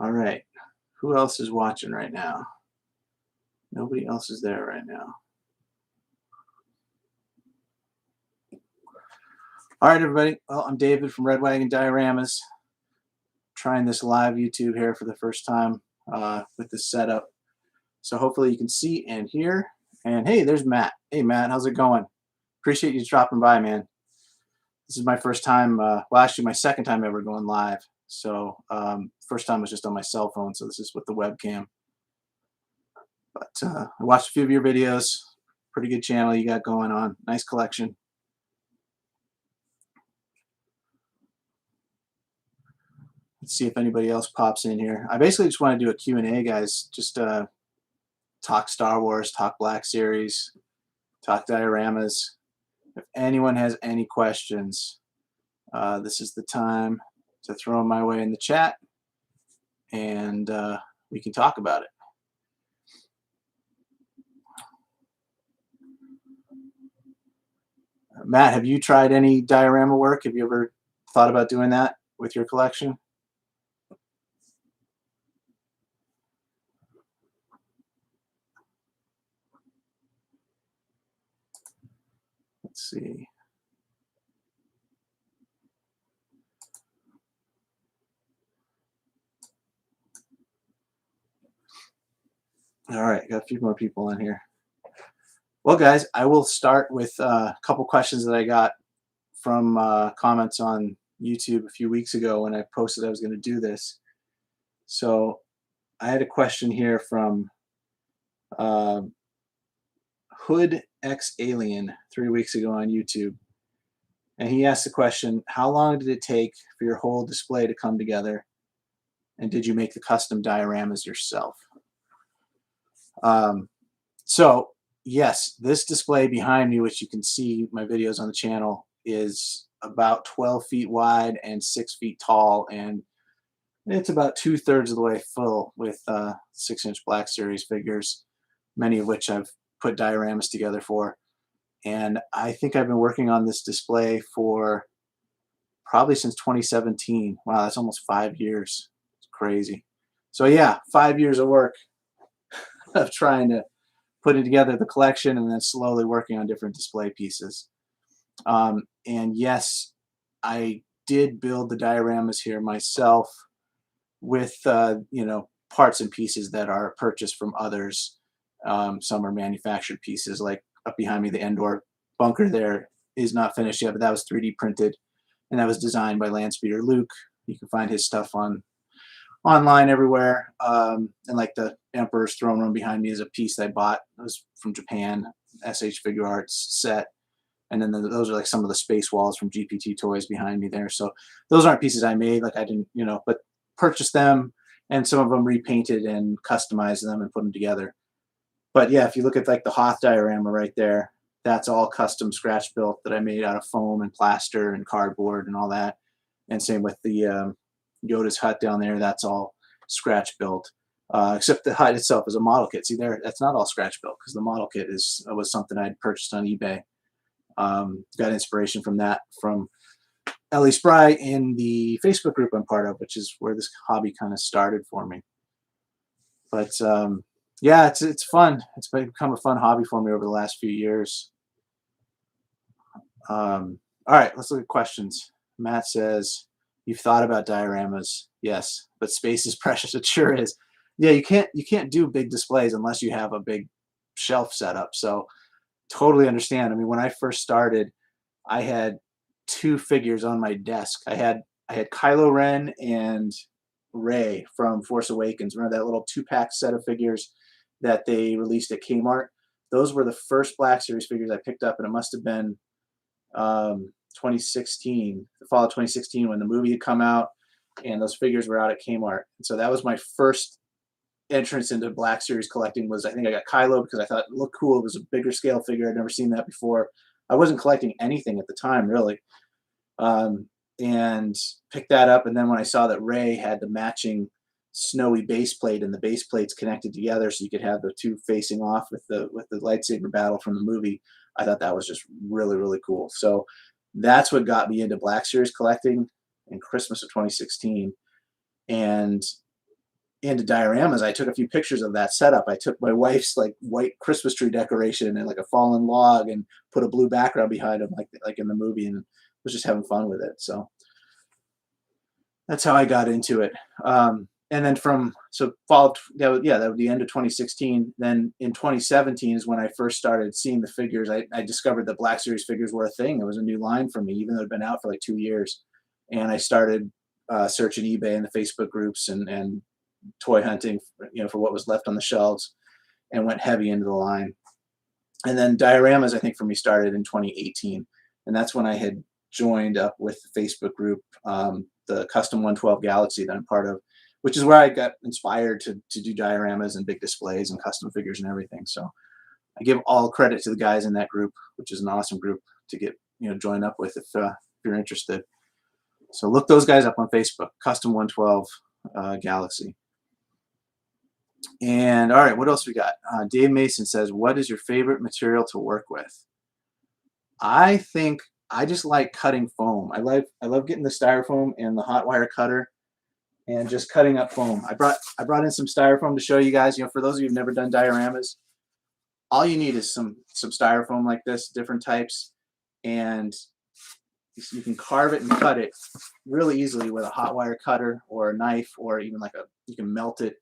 All right. Who else is watching right now? Nobody else is there right now. All right, everybody. Well, I'm David from Red Wagon Dioramas. Trying this live YouTube here for the first time with this setup. So hopefully you can see and hear. And hey, there's Matt. Hey, Matt, how's it going? Appreciate you dropping by, man. This is my first time, well, actually my second time ever going live. So first time was just on my cell phone, so this is with the webcam. But I watched a few of your videos. Pretty good channel you got going on. Nice collection. Let's see if anybody else pops in here. I basically just want to do a Q&A, guys. Just talk Star Wars, talk Black Series, talk dioramas. If anyone has any questions, this is the time to throw them my way in the chat, and we can talk about it. Matt, have you tried any diorama work? Have you ever thought about doing that with your collection? Let's see. All right, got a few more people in here. Well, guys, I will start with a couple questions that I got from comments on YouTube a few weeks ago when I posted I was going to do this. So I had a question here from Hood X Alien 3 weeks ago on YouTube. And he asked the question, how long did it take for your whole display to come together? And did you make the custom dioramas yourself? So yes, this display behind me, which you can see my videos on the channel, is about 12 feet wide and 6 feet tall, and it's about 2/3 of the way full with 6-inch Black Series figures, many of which I've put dioramas together for. And I think I've been working on this display for probably since 2017. Wow, that's almost 5 years. It's crazy. So yeah, 5 years of work of trying to putting together the collection and then slowly working on different display pieces. And yes, I did build the dioramas here myself with you know, parts and pieces that are purchased from others. Some are manufactured pieces, like up behind me, the Endor bunker there is not finished yet, but that was 3D printed, and that was designed by Landspeeder Luke. You can find his stuff online everywhere. And like the Emperor's Throne Room behind me is a piece that I bought. It was from Japan, SH Figure Arts set. And then those are like some of the space walls from GPT Toys behind me there. So those aren't pieces I made, like I didn't, you know, but purchased them, and some of them repainted and customized them and put them together. But yeah, if you look at like the Hoth diorama right there, that's all custom scratch built that I made out of foam and plaster and cardboard and all that. And same with the Yoda's hut down there, that's all scratch built. Except the hut itself is a model kit. See there, that's not all scratch built because the model kit was something I'd purchased on eBay. Got inspiration from that from Ellie Spry in the Facebook group I'm part of, which is where this hobby kind of started for me. But yeah, it's fun. It's become a fun hobby for me over the last few years. All right, let's look at questions. Matt says, you've thought about dioramas. Yes, but space is precious. It sure is. Yeah, you can't do big displays unless you have a big shelf set up. So totally understand. I mean, when I first started, I had 2 figures on my desk. I had Kylo Ren and Rey from Force Awakens. Remember that little 2-pack set of figures that they released at Kmart? Those were the first Black Series figures I picked up, and it must have been 2016, the fall of 2016, when the movie had come out, and those figures were out at Kmart. And so that was my first entrance into Black Series collecting. Was, I think I got Kylo because I thought it looked cool. It was a bigger scale figure. I'd never seen that before. I wasn't collecting anything at the time, really. And picked that up, and then when I saw that Rey had the matching snowy base plate, and the base plates connected together so you could have the 2 facing off with the lightsaber battle from the movie, I thought that was just really, really cool. So that's what got me into Black Series collecting in Christmas of 2016. And into dioramas, I took a few pictures of that setup. I took my wife's like white Christmas tree decoration and like a fallen log and put a blue background behind them, like in the movie, and was just having fun with it. So that's how I got into it. And then followed, that was the end of 2016. Then in 2017 is when I first started seeing the figures. I discovered that Black Series figures were a thing. It was a new line for me, even though it'd been out for like 2 years. And I started searching eBay and the Facebook groups and toy hunting, for what was left on the shelves, and went heavy into the line. And then dioramas, I think, for me started in 2018, and that's when I had joined up with the Facebook group, the Custom 112 Galaxy that I'm part of, which is where I got inspired to do dioramas and big displays and custom figures and everything. So I give all credit to the guys in that group, which is an awesome group to get join up with if you're interested. So look those guys up on Facebook, Custom 112 Galaxy. And all right, what else we got? Dave Mason says, what is your favorite material to work with? I think I just like cutting foam. I love getting the styrofoam and the hot wire cutter and just cutting up foam. I brought in some styrofoam to show you guys. For those of you who've never done dioramas, all you need is some styrofoam like this, different types, and you can carve it and cut it really easily with a hot wire cutter or a knife, or even you can melt it.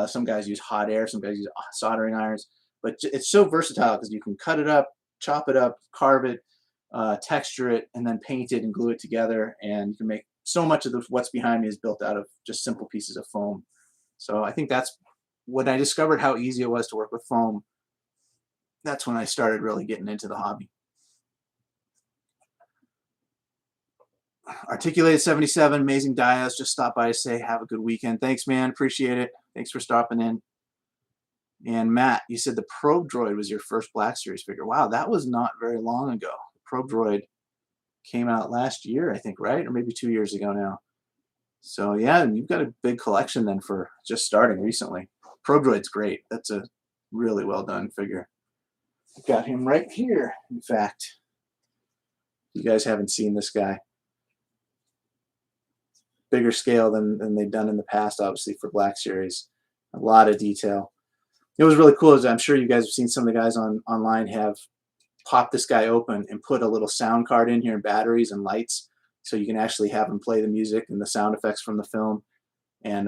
Some guys use hot air, some guys use soldering irons, but it's so versatile because you can cut it up, chop it up, carve it, texture it, and then paint it and glue it together. And you can make so much of what's behind me is built out of just simple pieces of foam. So I think that's when I discovered how easy it was to work with foam. That's when I started really getting into the hobby. Articulated 77, amazing dios. Just stop by to say have a good weekend. Thanks, man. Appreciate it. Thanks for stopping in. And Matt, you said the Probe Droid was your first Black Series figure. Wow, that was not very long ago. The Probe Droid came out last year, I think, right? Or maybe 2 years ago now. So yeah, you've got a big collection then for just starting recently. Probe Droid's great. That's a really well done figure. I've got him right here, in fact. You guys haven't seen this guy. Bigger scale than they've done in the past, obviously, for Black Series. A lot of detail. It was really cool, as I'm sure you guys have seen some of the guys online have popped this guy open and put a little sound card in here and batteries and lights, so you can actually have him play the music and the sound effects from the film, and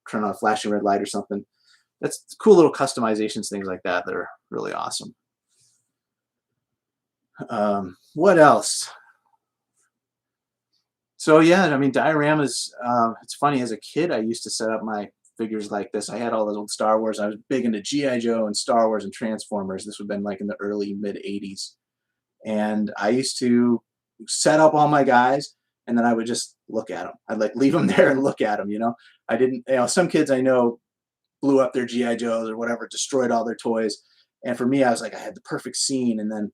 turn on a flashing red light or something. That's cool little customizations, things like that are really awesome. What else? So yeah, I mean, dioramas, it's funny, as a kid, I used to set up my figures like this. I had all those old Star Wars. I was big into G.I. Joe and Star Wars and Transformers. This would have been like in the early, mid-'80s. And I used to set up all my guys, and then I would just look at them. I'd leave them there and look at them, I didn't, some kids I know blew up their G.I. Joes or whatever, destroyed all their toys. And for me, I was like, I had the perfect scene, and then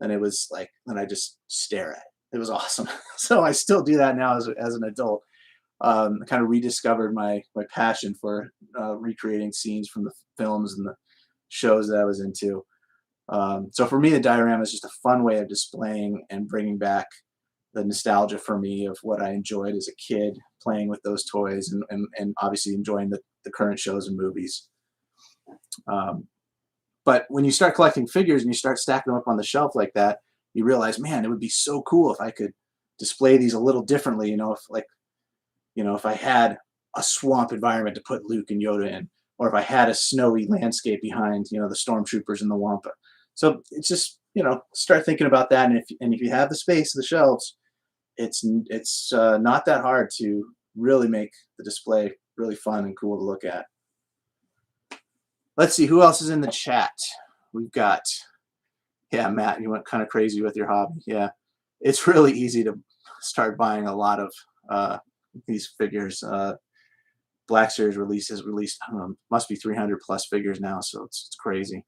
it was like, then I just stare at it. It was awesome. So I still do that now as an adult. Kind of rediscovered my passion for recreating scenes from the films and the shows that I was into. So for me, the diorama is just a fun way of displaying and bringing back the nostalgia for me of what I enjoyed as a kid, playing with those toys and obviously enjoying the current shows and movies. But when you start collecting figures and you start stacking them up on the shelf like that, you realize, man, it would be so cool if I could display these a little differently. If I had a swamp environment to put Luke and Yoda in, or if I had a snowy landscape behind, the stormtroopers and the Wampa. So it's just, start thinking about that. And if you have the space, the shelves, it's not that hard to really make the display really fun and cool to look at. Let's see who else is in the chat. We've got, yeah, Matt, you went kind of crazy with your hobby. Yeah, it's really easy to start buying a lot of these figures. Black Series released, I don't know, must be 300 plus figures now, so it's crazy.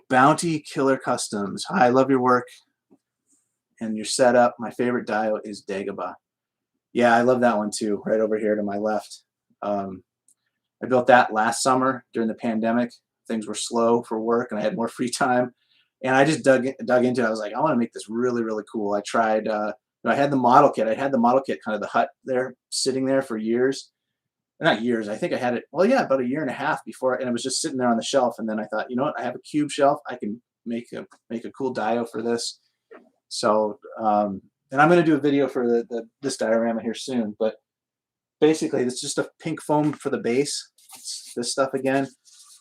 Bounty Killer Customs. Hi, I love your work and your setup. My favorite dio is Dagobah. Yeah, I love that one too, right over here to my left. I built that last summer during the pandemic. Things were slow for work and I had more free time. And I just dug into it. I was like, I want to make this really, really cool. I tried, I had the model kit. I had the model kit, kind of the hut there, sitting there for years. not years. I think I had it, well, yeah, about a year and a half before, and it was just sitting there on the shelf. And then I thought, you know what? I have a cube shelf. I can make a cool dio for this. So, and I'm going to do a video for this diorama here soon. But basically, it's just a pink foam for the base. It's this stuff again.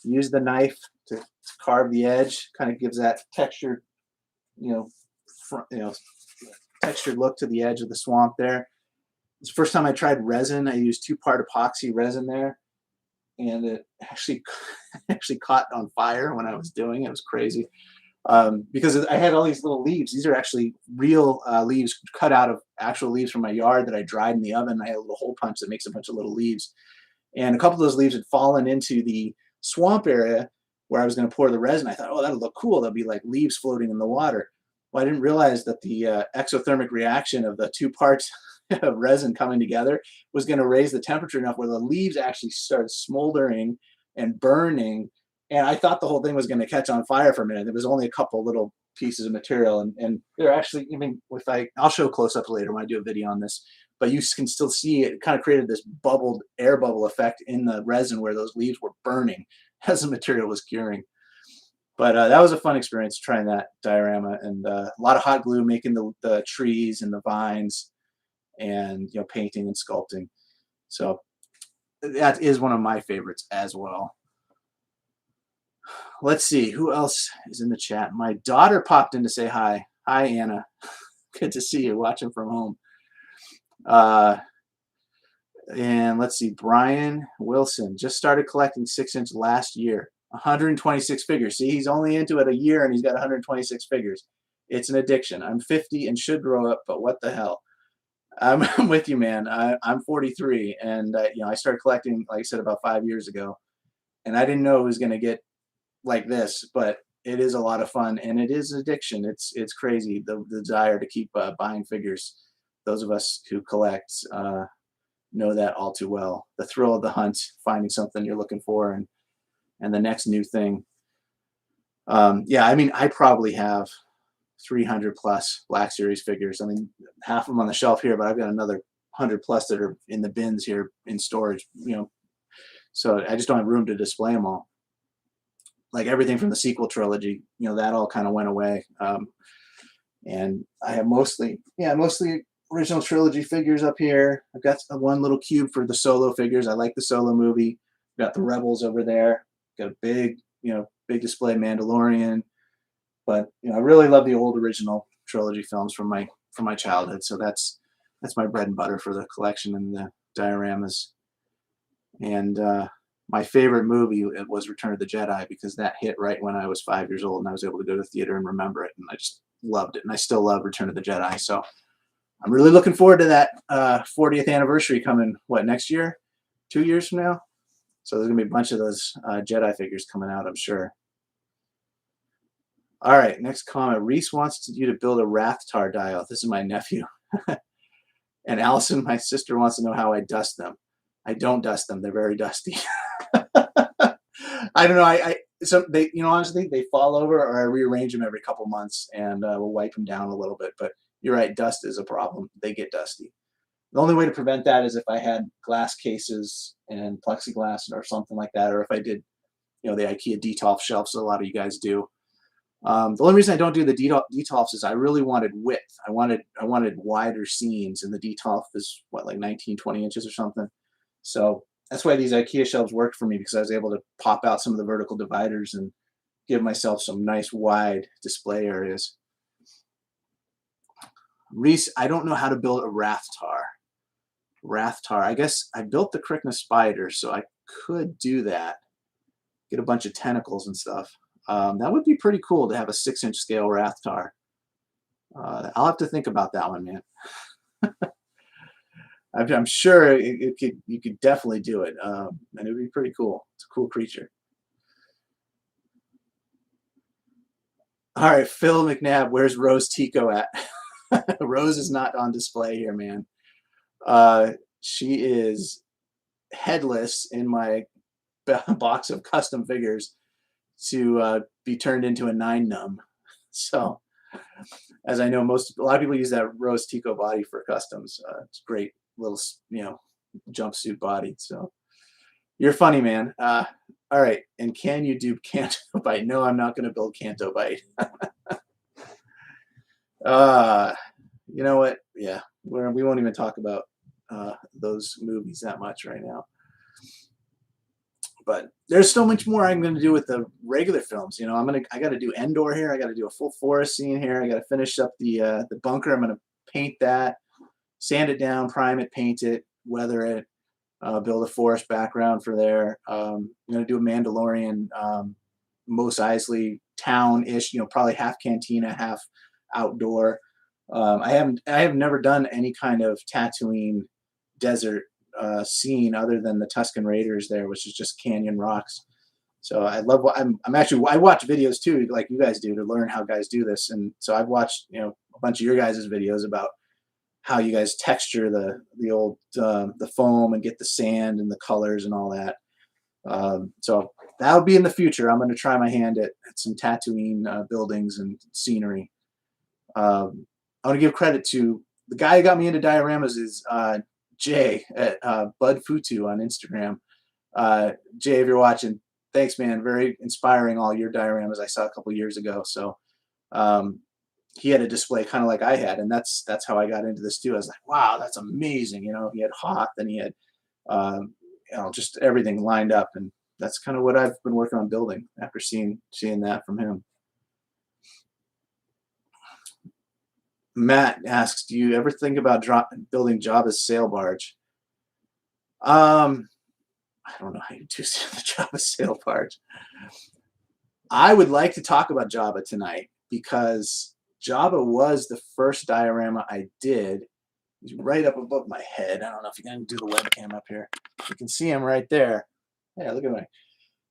Use the knife to carve the edge. Kind of gives that textured, textured look to the edge of the swamp there. It's the first time I tried resin. I used 2-part epoxy resin there, and it actually caught on fire when I was doing it. It was crazy. Because I had all these little leaves. These are actually real leaves cut out of actual leaves from my yard that I dried in the oven. I had a little hole punch that makes a bunch of little leaves. And a couple of those leaves had fallen into the swamp area where I was going to pour the resin. I thought, oh, that'll look cool. There'll be like leaves floating in the water. Well, I didn't realize that the exothermic reaction of the 2 parts of resin coming together was going to raise the temperature enough where the leaves actually started smoldering and burning. And I thought the whole thing was going to catch on fire for a minute. There was only a couple little pieces of material, and they're actually, I mean, I'll show close-ups later when I do a video on this, but you can still see it kind of created this bubbled air bubble effect in the resin where those leaves were burning as the material was curing. But that was a fun experience trying that diorama, and a lot of hot glue making the trees and the vines, and painting and sculpting. So that is one of my favorites as well. Let's see who else is in the chat. My daughter popped in to say hi. Hi, Anna. Good to see you watching from home. And let's see, Brian Wilson just started collecting 6-inch last year. 126 figures. See, he's only into it a year and he's got 126 figures. It's an addiction. I'm 50 and should grow up, but what the hell? I'm with you, man. I'm 43, and I started collecting, like I said, about 5 years ago, and I didn't know it was going to get like this, but it is a lot of fun, and it is addiction. It's crazy, the desire to keep buying figures. Those of us who collect know that all too well. The thrill of the hunt, finding something you're looking for, and the next new thing. Yeah, I mean, I probably have 300 plus Black Series figures. I mean, half of them on the shelf here, but I've got another 100 plus that are in the bins here in storage. So I just don't have room to display them all. Like everything from the sequel trilogy, that all kind of went away. And I have mostly original trilogy figures up here. I've got one little cube for the Solo figures. I like the Solo movie. I've got the Rebels over there. Got a big display Mandalorian. But I really love the old original trilogy films from my childhood. So that's my bread and butter for the collection and the dioramas. And my favorite movie was Return of the Jedi, because that hit right when I was 5 years old and I was able to go to the theater and remember it, and I just loved it. And I still love Return of the Jedi. So I'm really looking forward to that 40th anniversary coming, next year? 2 years from now? So there's going to be a bunch of those Jedi figures coming out, I'm sure. All right, next comment. Reese wants you to build a Rathtar dial. This is my nephew. And Allison, my sister, wants to know how I dust them. I don't dust them. They're very dusty. I don't know. Honestly, they fall over, or I rearrange them every couple months, and we'll wipe them down a little bit. But you're right, dust is a problem. They get dusty. The only way to prevent that is if I had glass cases and plexiglass or something like that, or if I did, the IKEA Detolf shelves that a lot of you guys do. The only reason I don't do the Detolfs is I really wanted width. I wanted wider seams, and the Detolf is like 19, 20 inches or something. So that's why these IKEA shelves worked for me, because I was able to pop out some of the vertical dividers and give myself some nice wide display areas. Reese, I don't know how to build a Rathtar. I guess I built the Krykna spider, so I could do that. Get a bunch of tentacles and stuff. That would be pretty cool to have a 6-inch scale Rathtar. I'll have to think about that one, man. I'm sure you could definitely do it, and it would be pretty cool. It's a cool creature. All right, Phil McNabb, where's Rose Tico at? Rose is not on display here, man. She is headless in my box of custom figures to be turned into a 9-num. So, as I know, a lot of people use that Rose Tico body for customs. It's great little, jumpsuit body. So, You're funny, man. All right. And can you do Canto Bight? No, I'm not going to build Canto Bight. uh, you know what? Yeah, we won't even talk about those movies that much right now. But there's so much more I'm going to do with the regular films. You know, I got to do Endor here. I got to do a full forest scene here. I got to finish up the bunker. I'm going to paint that, sand it down, prime it, paint it, weather it, build a forest background for there. I'm going to do a Mandalorian, Mos Eisley town-ish. You know, probably half cantina, half outdoor. I have never done any kind of Tatooine desert scene other than the Tusken Raiders there, which is just canyon rocks. So I love what I'm actually I watch videos too, like you guys do, to learn how guys do this. And so I've watched a bunch of your guys' videos about how you guys texture the old the foam and get the sand and the colors and all that. So that'll be in the future. I'm going to try my hand at some Tatooine buildings and scenery. I want to give credit to the guy who got me into dioramas is Jay at Bud Futu on Instagram. Jay, if you're watching, thanks, man. Very inspiring, all your dioramas I saw a couple years ago. So he had a display kind of like I had, and that's how I got into this too. I was like, wow, that's amazing. You know, he had Hoth and he had just everything lined up, and that's kind of what I've been working on building after seeing that from him. Matt asks, do you ever think about building Jabba's sail barge? I don't know how you do the Jabba sail barge. I would like to talk about Jabba tonight because Jabba was the first diorama I did. He's right up above my head. I don't know if you can do the webcam up here. You can see him right there. Yeah, look at me.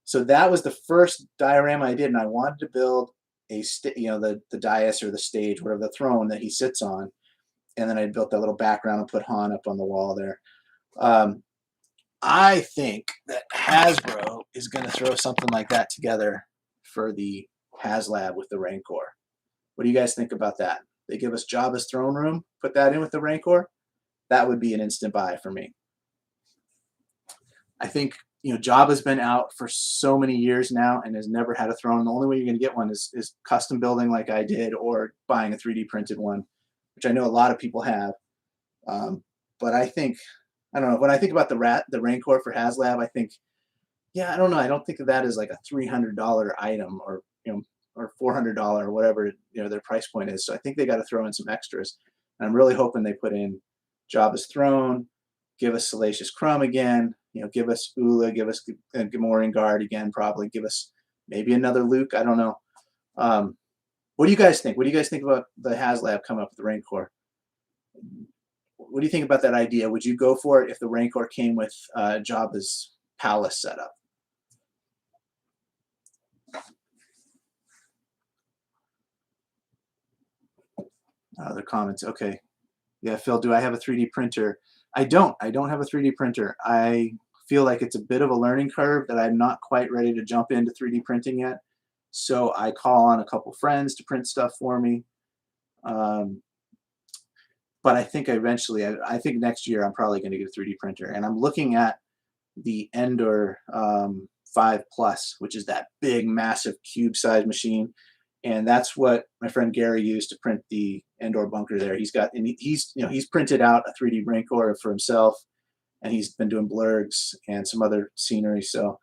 So that was the first diorama I did, and I wanted to build the dais or the stage, whatever, the throne that he sits on, and then I built that little background and put Han up on the wall there. I think that Hasbro is going to throw something like that together for the Haslab with the Rancor. What do you guys think about that? They give us Jabba's throne room, put that in with the Rancor. That would be an instant buy for me. I think Jabba's been out for so many years now and has never had a throne. The only way you're going to get one is custom building like I did, or buying a 3D printed one, which I know a lot of people have. But I think, I don't know, when I think about the Rancor for Haslab, I think, I don't know. I don't think of that as like a $300 item or $400 or whatever their price point is. So I think they got to throw in some extras. And I'm really hoping they put in Jabba's throne, give us Salacious Crumb again, give us Ula, give us Gamorrean Guard again, probably give us maybe another Luke. I don't know. What do you guys think? What do you guys think about the Haslab coming up with the Rancor? What do you think about that idea? Would you go for it if the Rancor came with Jabba's palace setup? Other comments. Okay. Yeah, Phil, do I have a 3D printer? I don't have a 3D printer. I feel like it's a bit of a learning curve that I'm not quite ready to jump into 3D printing yet. So I call on a couple friends to print stuff for me. But I think eventually, I think next year I'm probably going to get a 3D printer. And I'm looking at the Endor 5 Plus, which is that big, massive cube size machine. And that's what my friend Gary used to print the Endor bunker there. He's printed out a 3D Rancor for himself, and he's been doing blurgs and some other scenery. So,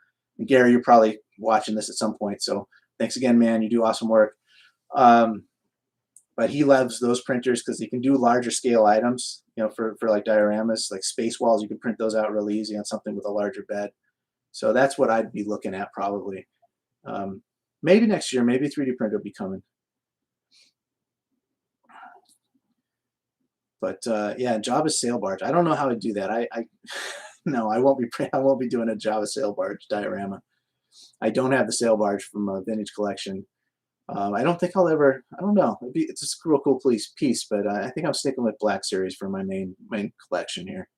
Gary, you're probably watching this at some point. So thanks again, man. You do awesome work. But he loves those printers because they can do larger scale items, for like dioramas, like space walls. You can print those out real easy on something with a larger bed. So that's what I'd be looking at probably. Maybe next year, maybe 3D printer will be coming. But Jabba's sail barge. I don't know how to do that. No, I won't be doing a Jabba sail barge diorama. I don't have the sail barge from a vintage collection. I don't think I'll ever. I don't know. It's a real cool piece, but I think I'm sticking with Black Series for my main collection here.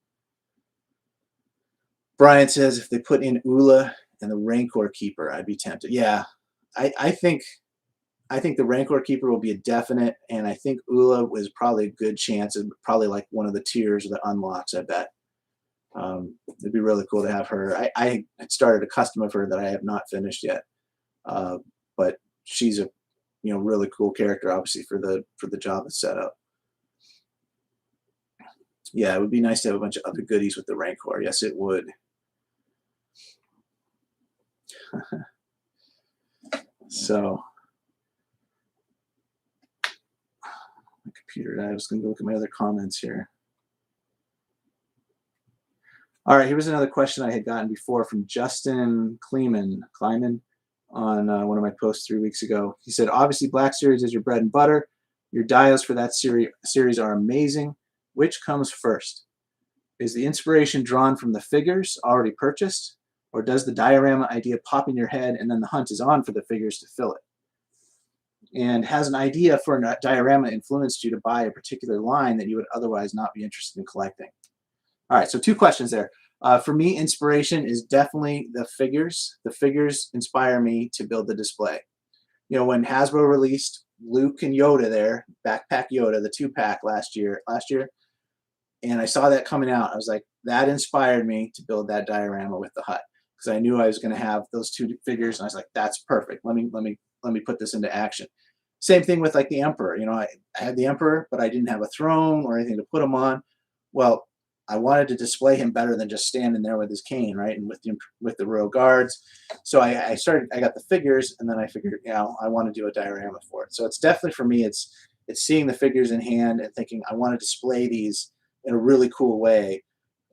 Brian says if they put in Ula and the Rancor Keeper, I'd be tempted. Yeah, I think the Rancor Keeper will be a definite, and I think Ula was probably a good chance, and probably like one of the tiers that unlocks, I bet. It'd be really cool to have her. I had started a custom of her that I have not finished yet, but she's a really cool character, obviously for the Jabba setup. Yeah, it would be nice to have a bunch of other goodies with the Rancor. Yes, it would. So, my computer. I was going to look at my other comments here. All right, here was another question I had gotten before from Justin Kleiman on one of my posts 3 weeks ago. He said, obviously Black Series is your bread and butter. Your dials for that series are amazing. Which comes first? Is the inspiration drawn from the figures already purchased? Or does the diorama idea pop in your head and then the hunt is on for the figures to fill it? And has an idea for a diorama influenced you to buy a particular line that you would otherwise not be interested in collecting? All right, so 2 questions there. For me, inspiration is definitely the figures. The figures inspire me to build the display. When Hasbro released Luke and Yoda there, Backpack Yoda, the 2-pack last year, and I saw that coming out, I was like, that inspired me to build that diorama with the hut, because I knew I was going to have those 2 figures, and I was like, that's perfect. Let me put this into action. Same thing with like the Emperor. I had the Emperor, but I didn't have a throne or anything to put him on. Well, I wanted to display him better than just standing there with his cane, right, and with the royal guards. So I got the figures, and then I figured, I want to do a diorama for it. So it's definitely, for me, it's seeing the figures in hand and thinking, I want to display these in a really cool way,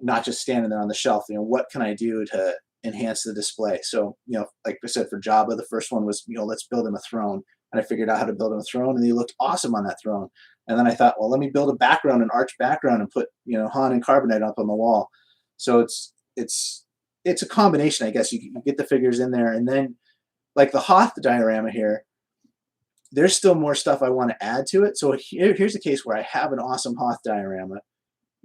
not just standing there on the shelf. What can I do to enhance the display? So, like I said, for Jabba, the first one was, let's build him a throne. And I figured out how to build him a throne, and he looked awesome on that throne. And then I thought, well, let me build a background, an arch background, and put, Han and Carbonite up on the wall. So it's a combination, I guess. You get the figures in there, and then like the Hoth diorama here, there's still more stuff I want to add to it. So here's a case where I have an awesome Hoth diorama.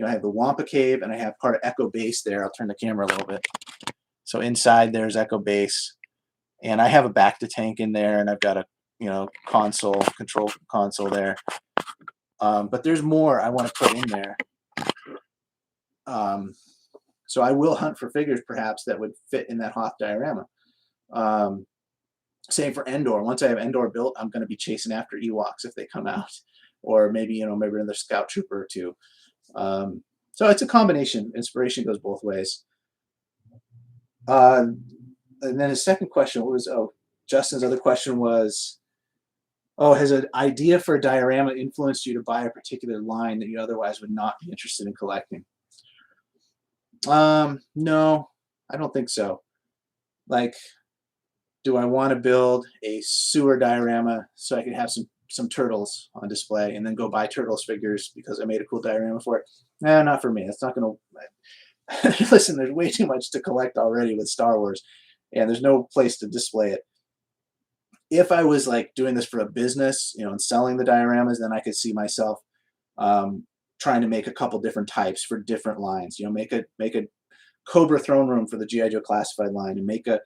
I have the Wampa Cave, and I have part of Echo Base there. I'll turn the camera a little bit. So inside there's Echo Base, and I have a Bacta tank in there, and I've got a control console there. But there's more I want to put in there. So I will hunt for figures perhaps that would fit in that Hoth diorama. Same for Endor. Once I have Endor built, I'm going to be chasing after Ewoks if they come out, or maybe another Scout Trooper or 2. So it's a combination. Inspiration goes both ways. And then his second question was, Justin's other question was, has an idea for a diorama influenced you to buy a particular line that you otherwise would not be interested in collecting? No, I don't think so. Like, do I want to build a sewer diorama so I can have some turtles on display and then go buy turtles figures because I made a cool diorama for it? Nah, not for me. It's not going to... Listen, there's way too much to collect already with Star Wars, and there's no place to display it. If I was like doing this for a business, and selling the dioramas, then I could see myself trying to make a couple different types for different lines. Make a Cobra throne room for the G.I. Joe classified line, and make a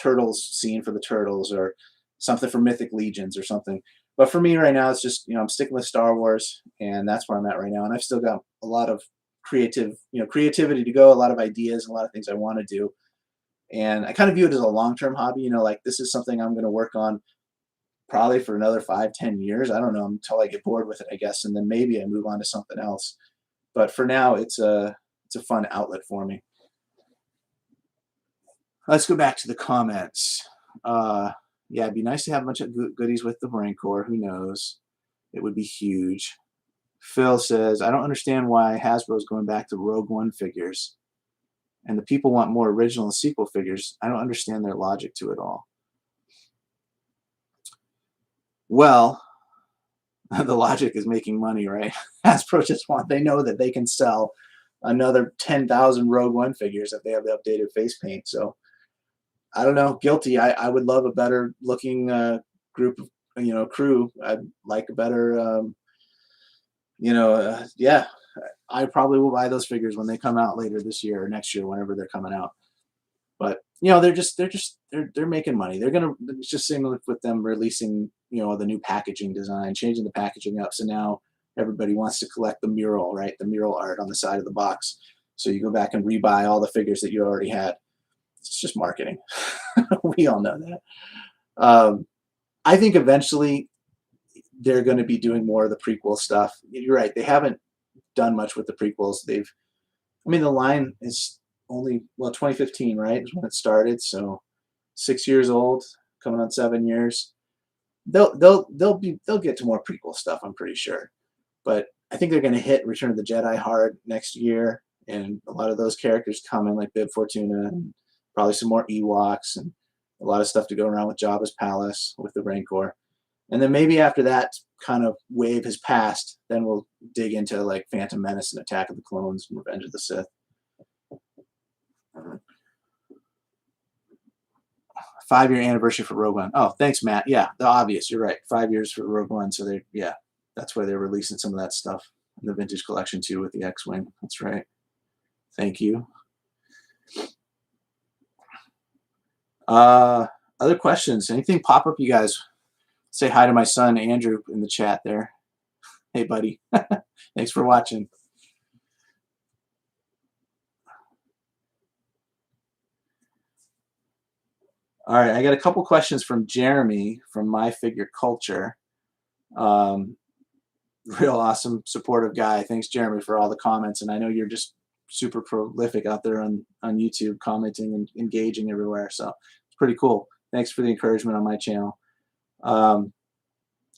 Turtles scene for the Turtles, or something for Mythic Legions or something. But for me right now, it's just, I'm sticking with Star Wars, and that's where I'm at right now. And I've still got a lot of creativity to go, a lot of ideas, and a lot of things I want to do. And I kind of view it as a long-term hobby. Like, this is something I'm going to work on probably for another 5-10 years. I don't know, until I get bored with it, I guess, and then maybe I move on to something else. But for now, it's a fun outlet for me. Let's go back to the comments. Yeah, it'd be nice to have a bunch of goodies with the Rancor. Who knows? It would be huge. Phil says, I don't understand why Hasbro is going back to Rogue One figures, and the people want more original and sequel figures. I don't understand their logic to it all. Well, the logic is making money, right? Hasbro they know that they can sell another 10,000 Rogue One figures if they have the updated face paint. So I don't know, guilty. I would love a better looking group of, crew. I'd like a better, yeah. I probably will buy those figures when they come out later this year or next year, whenever they're coming out. But they're making money. It's just similar with them releasing the new packaging design, changing the packaging up. So now everybody wants to collect the mural, right? The mural art on the side of the box. So you go back and rebuy all the figures that you already had. It's just marketing. We all know that. I think eventually they're going to be doing more of the prequel stuff. You're right. They haven't done much with the prequels. I mean, the line is only, well, 2015, right, is when it started. So 6 years old, coming on 7 years. They'll get to more prequel stuff, I'm pretty sure. But I think they're going to hit Return of the Jedi hard next year, and a lot of those characters come in, like Bib Fortuna, and probably some more Ewoks, and a lot of stuff to go around with Jabba's palace with the Rancor. And then maybe after that kind of wave has passed, then we'll dig into like Phantom Menace and Attack of the Clones and Revenge of the Sith. 5-year anniversary for Rogue One. Oh, thanks, Matt. Yeah, the obvious. You're right. 5 years for Rogue One. So that's why they're releasing some of that stuff in the vintage collection too with the X-Wing. That's right. Thank you. Other questions? Anything pop up, you guys? Say hi to my son Andrew in the chat there. Hey, buddy. Thanks for watching. All right, I got a couple questions from Jeremy from My Figure Culture. Real awesome, supportive guy. Thanks, Jeremy, for all the comments. And I know you're just super prolific out there on YouTube, commenting and engaging everywhere. So it's pretty cool. Thanks for the encouragement on my channel.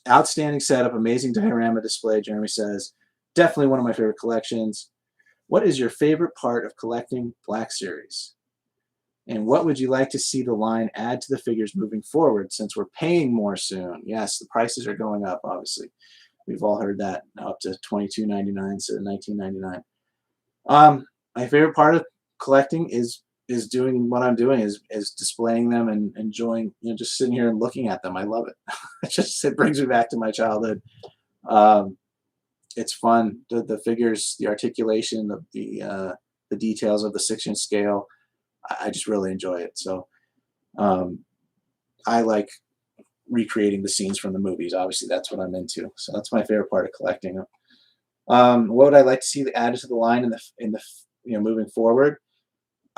Outstanding setup, amazing diorama display, Jeremy says. Definitely one of my favorite collections. What is your favorite part of collecting Black Series? And what would you like to see the line add to the figures moving forward, since we're paying more soon? Yes, the prices are going up, obviously. We've all heard that, up to $22.99 instead of $19.99. My favorite part of collecting is doing what I'm doing, is displaying them and enjoying, just sitting here and looking at them. I love it. It brings me back to my childhood. It's fun. The figures, the articulation, the details of the 6-inch scale. I just really enjoy it. So I like recreating the scenes from the movies. Obviously, that's what I'm into. So that's my favorite part of collecting them. What would I like to see added to the line in the moving forward?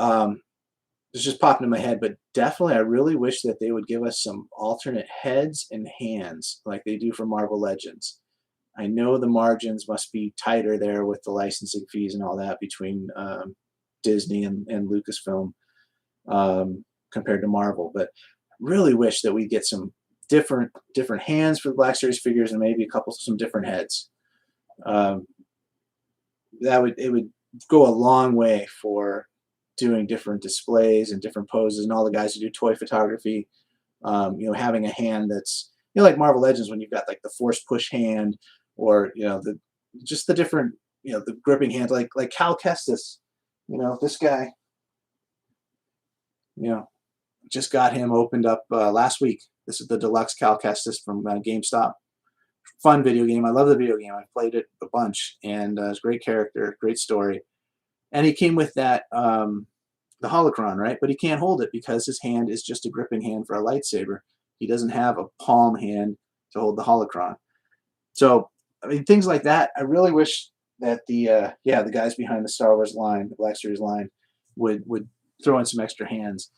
It's just popping in my head, but definitely I really wish that they would give us some alternate heads and hands like they do for Marvel Legends. I know the margins must be tighter there with the licensing fees and all that between Disney and Lucasfilm compared to Marvel, but really wish that we get some different hands for the Black Series figures and maybe some different heads. It would go a long way for doing different displays and different poses, and all the guys who do toy photography, having a hand that's like Marvel Legends when you've got like the force push hand, or the different the gripping hand, like Cal Kestis. This guy, just got him opened up last week. This is the deluxe Cal Kestis from GameStop. Fun video game. I love the video game. I've played it a bunch, and it's a great character, great story. And he came with that the holocron, right? But he can't hold it because his hand is just a gripping hand for a lightsaber. He doesn't have a palm hand to hold the holocron. So I mean, things like that. I really wish that the guys behind the Star Wars line, the Black Series line, would throw in some extra hands.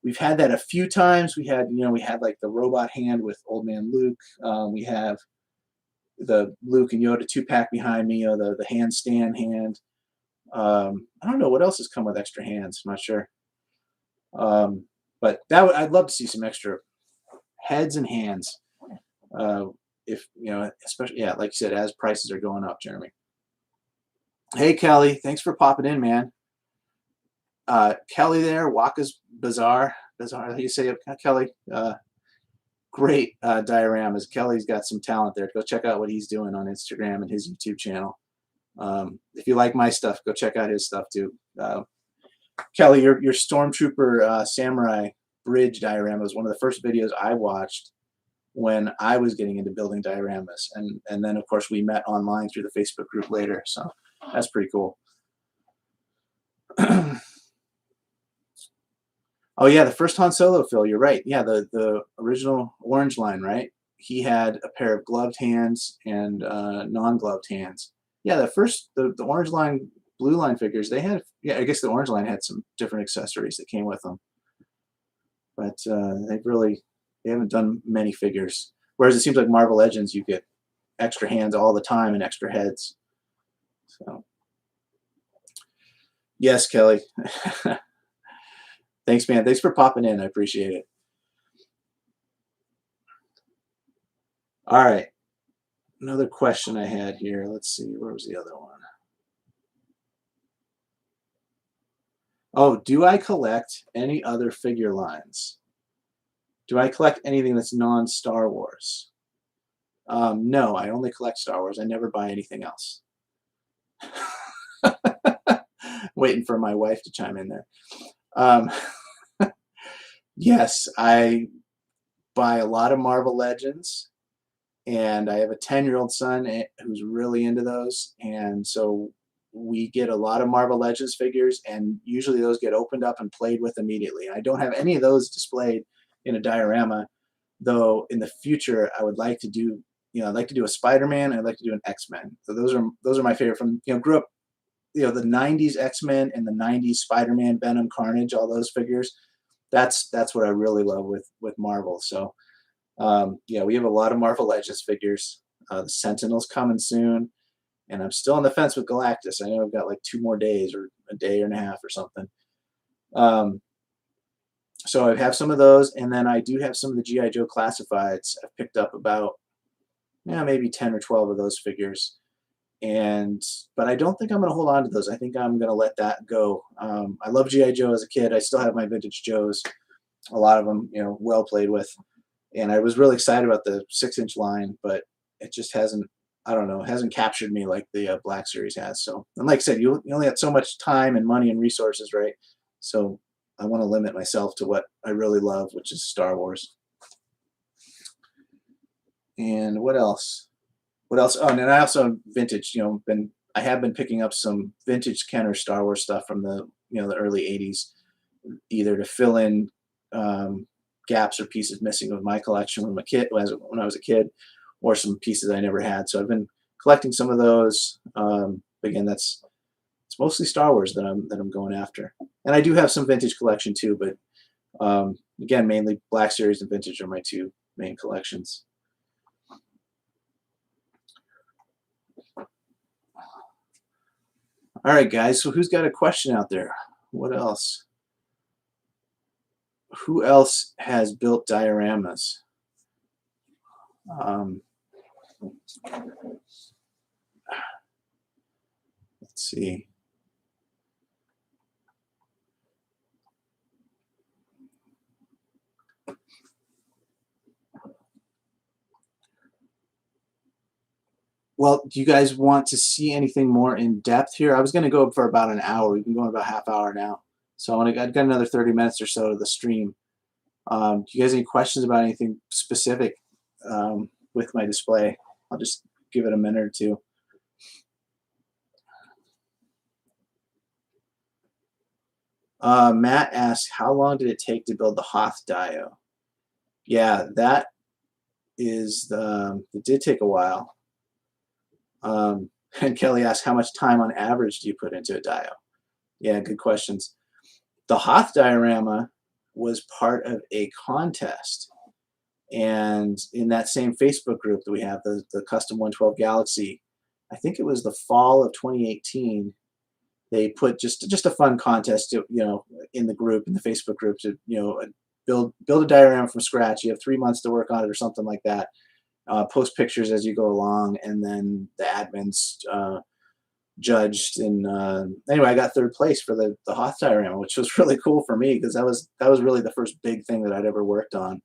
We've had that a few times. We had like the robot hand with Old Man Luke. We have the Luke and Yoda 2-pack behind me. The handstand hand. I don't know what else has come with extra hands. I'm not sure. But I'd love to see some extra heads and hands. If especially like you said, as prices are going up, Jeremy. Hey Kelly, thanks for popping in, man. Kelly there, Waka's Bazaar, how you say it, Kelly? Great dioramas. Kelly's got some talent there. Go check out what he's doing on Instagram and his YouTube channel. If you like my stuff, go check out his stuff too. Kelly, your Stormtrooper Samurai Bridge diorama was one of the first videos I watched when I was getting into building dioramas, and then of course we met online through the Facebook group later. So that's pretty cool. Oh yeah, the first Han Solo, Phil, you're right. Yeah, the original orange line, right? He had a pair of gloved hands and non-gloved hands. Yeah, the orange line blue line figures, they had, yeah, I guess the orange line had some different accessories that came with them. But they haven't done many figures. Whereas it seems like Marvel Legends, you get extra hands all the time and extra heads. So, yes, Kelly. Thanks, man. Thanks for popping in. I appreciate it. All right. Another question I had here. Let's see. Where was the other one? Oh, do I collect any other figure lines? Do I collect anything that's non-Star Wars? No, I only collect Star Wars. I never buy anything else. Waiting for my wife to chime in there. Yes, I buy a lot of Marvel Legends, and I have a 10-year-old son who's really into those, and so we get a lot of Marvel Legends figures, and usually those get opened up and played with immediately. I don't have any of those displayed in a diorama, though in the future I would like to do, I'd like to do a Spider-Man, I'd like to do an X-Men. So those are my favorite from, grew up, the 90s X-Men and the 90s Spider-Man, Venom, Carnage, all those figures. That's what I really love with Marvel. So yeah, we have a lot of Marvel Legends figures. The Sentinel's coming soon, and I'm still on the fence with Galactus. I know I've got like 2 more days or a day and a half or something. So I have some of those, and then I do have some of the G.I. Joe classifieds. I've picked up about maybe 10 or 12 of those figures. But I don't think I'm going to hold on to those. I think I'm going to let that go. I love G.I. Joe as a kid. I still have my vintage Joes, a lot of them, well played with. And I was really excited about the 6-inch line, but it just hasn't, I don't know, hasn't captured me like the Black Series has. So, and like I said, you only have so much time and money and resources, right? So I want to limit myself to what I really love, which is Star Wars. And what else? What else? Oh, and then I also vintage. I have been picking up some vintage Kenner Star Wars stuff from the the early '80s, either to fill in gaps or pieces missing with my collection when I was a kid, or some pieces I never had. So I've been collecting some of those. Again, it's mostly Star Wars that I'm going after, and I do have some vintage collection too. But again, mainly Black Series and vintage are my 2 main collections. All right, guys. So who's got a question out there? What else? Who else has built dioramas? Let's see. Well, do you guys want to see anything more in depth here? I was going to go for about an hour. We've been going about half hour now. So I've got another 30 minutes or so to the stream. Do you guys have any questions about anything specific with my display? I'll just give it a minute or two. Matt asked, how long did it take to build the Hoth dio? Yeah, that it did take a while. And Kelly asked, how much time on average do you put into a dio? Yeah, good questions. The Hoth diorama was part of a contest. And in that same Facebook group that we have, the Custom 112 Galaxy, I think it was the fall of 2018, they put just a fun contest to, in the group, in the Facebook group, to build a diorama from scratch. You have 3 months to work on it or something like that. Post pictures as you go along, and then the admins judged. And anyway, I got 3rd place for the Hoth diorama, which was really cool for me because that was really the first big thing that I'd ever worked on.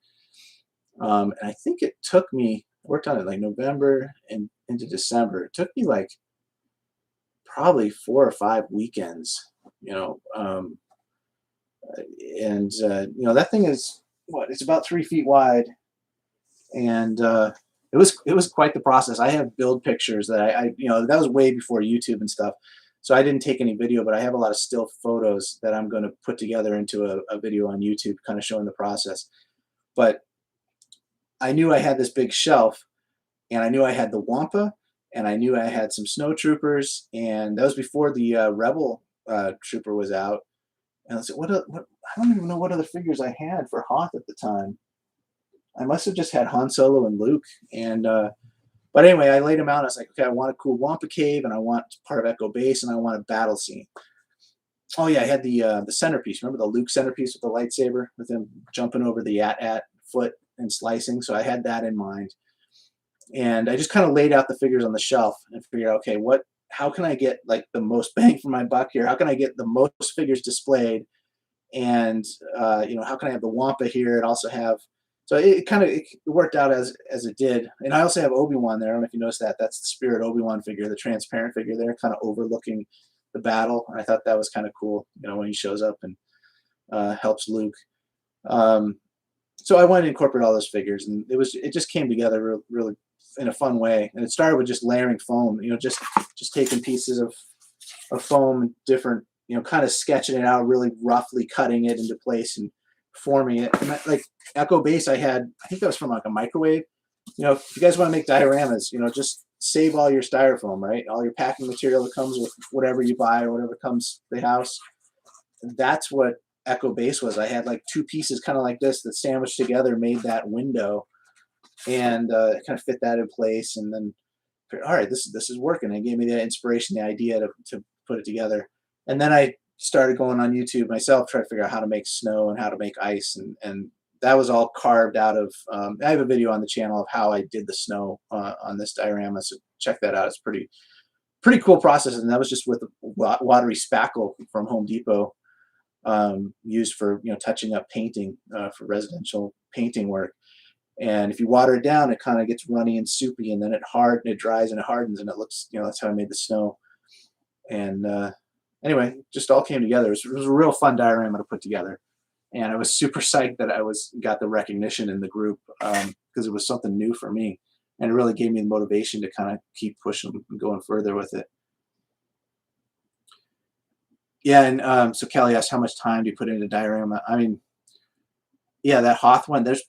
And I think it took me, I worked on it like November and into December. It took me like probably 4 or 5 weekends, and that thing is it's about 3 feet wide, and it was quite the process. I have build pictures that that was way before YouTube and stuff, so I didn't take any video, but I have a lot of still photos that I'm going to put together into a video on YouTube, kind of showing the process. But I knew I had this big shelf, and I knew I had the Wampa, and I knew I had some snow troopers, and that was before the Rebel trooper was out. And I said, what? I don't even know what other figures I had for Hoth at the time. I must have just had Han Solo and Luke. And but anyway, I laid them out. I was like, okay, I want a cool Wampa cave, and I want part of Echo Base, and I want a battle scene. Oh yeah, I had the centerpiece. Remember the Luke centerpiece with the lightsaber, with him jumping over the at foot and slicing. So I had that in mind, and I just kind of laid out the figures on the shelf and figured out, okay, how can I get like the most bang for my buck here? How can I get the most figures displayed? And how can I have the Wampa here and also have, so it worked out as it did. And I also have Obi-Wan there. I don't know if you noticed that. That's the Spirit Obi-Wan figure, the transparent figure there, kind of overlooking the battle. And I thought that was kind of cool, when he shows up and helps Luke. So I wanted to incorporate all those figures, and it just came together really in a fun way. And it started with just layering foam, just taking pieces of foam, different, kind of sketching it out, really roughly cutting it into place and forming it. And like Echo Base, I think that was from like a microwave. If you guys want to make dioramas, just save all your styrofoam, right? All your packing material that comes with whatever you buy or whatever comes to the house. And that's what Echo Base was. I had like two pieces kind of like this that sandwiched together made that window, and kind of fit that in place. And then, all right, this is working. It gave me the inspiration, the idea to put it together. And then I started going on YouTube myself, trying to figure out how to make snow and how to make ice, and that was all carved out of. I have a video on the channel of how I did the snow on this diorama, so check that out. It's pretty cool process, and that was just with watery spackle from Home Depot, used for touching up painting for residential painting work. And if you water it down, it kind of gets runny and soupy, and then it dries and it hardens, and it looks, that's how I made the snow. And anyway, just all came together. It was a real fun diorama to put together, and I was super psyched that I got the recognition in the group, because it was something new for me, and it really gave me the motivation to kind of keep pushing and going further with it. Yeah, and so Kelly asked, how much time do you put into a diorama? I mean, yeah, that Hoth one, there's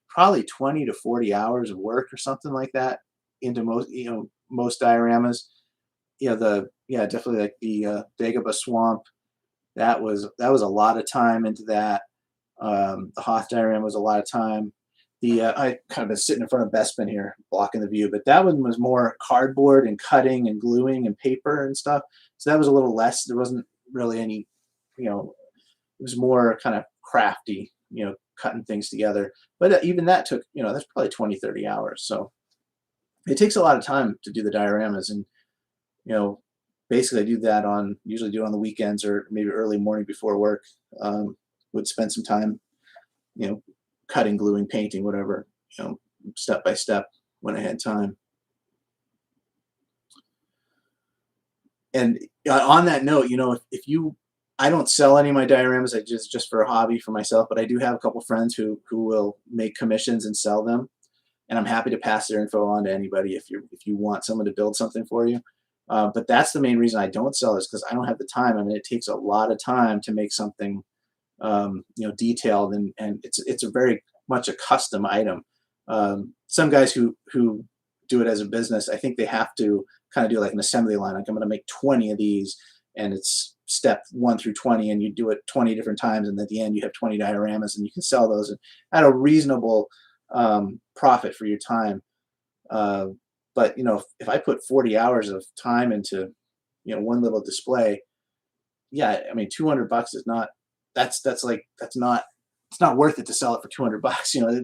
probably 20 to 40 hours of work or something like that into most dioramas. Definitely like the Dagobah swamp. That was a lot of time into that. The Hoth diorama was a lot of time. I kind of been sitting in front of Bespin here, blocking the view, but that one was more cardboard and cutting and gluing and paper and stuff. So that was a little less. There wasn't really any, it was more kind of crafty, cutting things together. But even that took, that's probably 20, 30 hours. So it takes a lot of time to do the dioramas. And, basically I usually do it on the weekends or maybe early morning before work. Would spend some time, cutting, gluing, painting, whatever, step by step when I had time. And on that note, I don't sell any of my dioramas. I just for a hobby for myself, but I do have a couple friends who will make commissions and sell them, and I'm happy to pass their info on to anybody if you want someone to build something for you. But that's the main reason I don't sell is because I don't have the time. I mean, it takes a lot of time to make something, detailed, and it's a very much a custom item. Some guys who do it as a business, I think they have to kind of do like an assembly line. Like I'm going to make 20 of these, and it's step 1 through 20, and you do it 20 different times, and at the end you have 20 dioramas, and you can sell those at a reasonable profit for your time. But if I put 40 hours of time into one little display, yeah, I mean $200 is not. It's not worth it to sell it for $200.